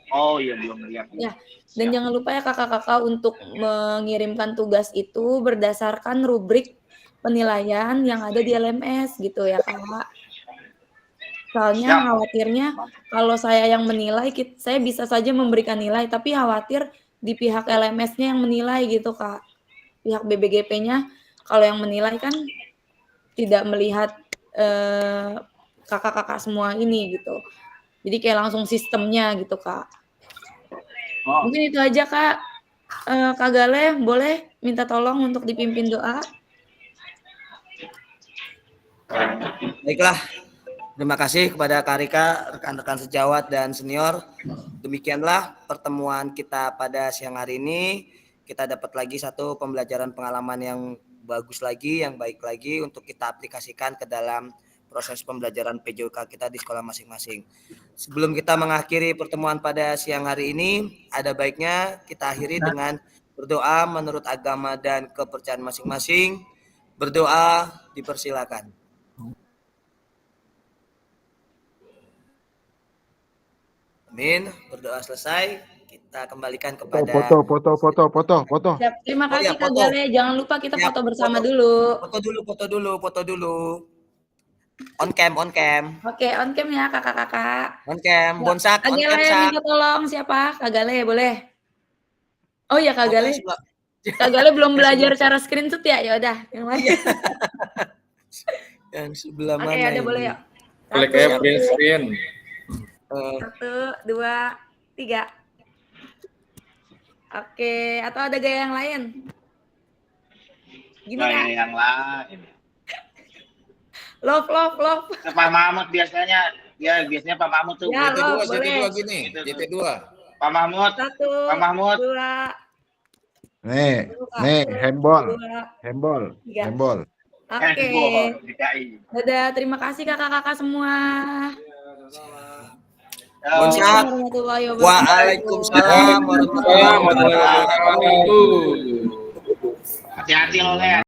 Oh iya, belum lihat. Ya, dan jangan lupa ya kakak-kakak untuk mengirimkan tugas itu berdasarkan rubrik penilaian yang ada di LMS gitu ya Kak. Soalnya khawatirnya kalau saya yang menilai, saya bisa saja memberikan nilai, tapi khawatir di pihak LMS-nya yang menilai gitu Kak. Pihak BBGP-nya kalau yang menilai kan tidak melihat kakak-kakak semua ini gitu. Jadi kayak langsung sistemnya gitu Kak. Mungkin itu aja Kak. Kak Gale boleh minta tolong untuk dipimpin doa. Baiklah. Terima kasih kepada Kak Rika, rekan-rekan sejawat dan senior. Demikianlah pertemuan kita pada siang hari ini. Kita dapat lagi satu pembelajaran pengalaman yang bagus lagi, yang baik lagi untuk kita aplikasikan ke dalam proses pembelajaran PJOK kita di sekolah masing-masing. Sebelum kita mengakhiri pertemuan pada siang hari ini, ada baiknya kita akhiri dengan berdoa menurut agama dan kepercayaan masing-masing. Berdoa dipersilakan. Amin. Berdoa selesai. Kita kembalikan kepada Foto. Terima kasih Kak Gale. Jangan lupa kita foto bersama dulu. Foto dulu. On cam. Oke, on cam ya kakak-kakak. On cam. Bonsak, Kak on Gale cam, Sak. minta tolong siapa? Kak Gale boleh? Oh ya Kak Gale. Sebelah. Kak Gale belum belajar cara screenshot ya? Ya udah, yang lain. Yang sebelah Oke, mana ada boleh ini? yuk. Klik aja print screen. 1, 2, 3. Oke, atau ada gaya yang lain? Gimana? Gaya yang lain. Love. Pak Mahmud biasanya Pak Mahmud tuh. Ya, love, JT2 boleh. gini, JT2. Pak Mahmud. 1, Pak Mahmud. 2, Nih, handball. 3. Handball. Oke. DKI. Dadah, terima kasih kakak-kakak semua. Bonsak. Warahmatullahi wabarakatuh. Waalaikumsalam warahmatullahi wabarakatuh. Hati-hati loh, Le.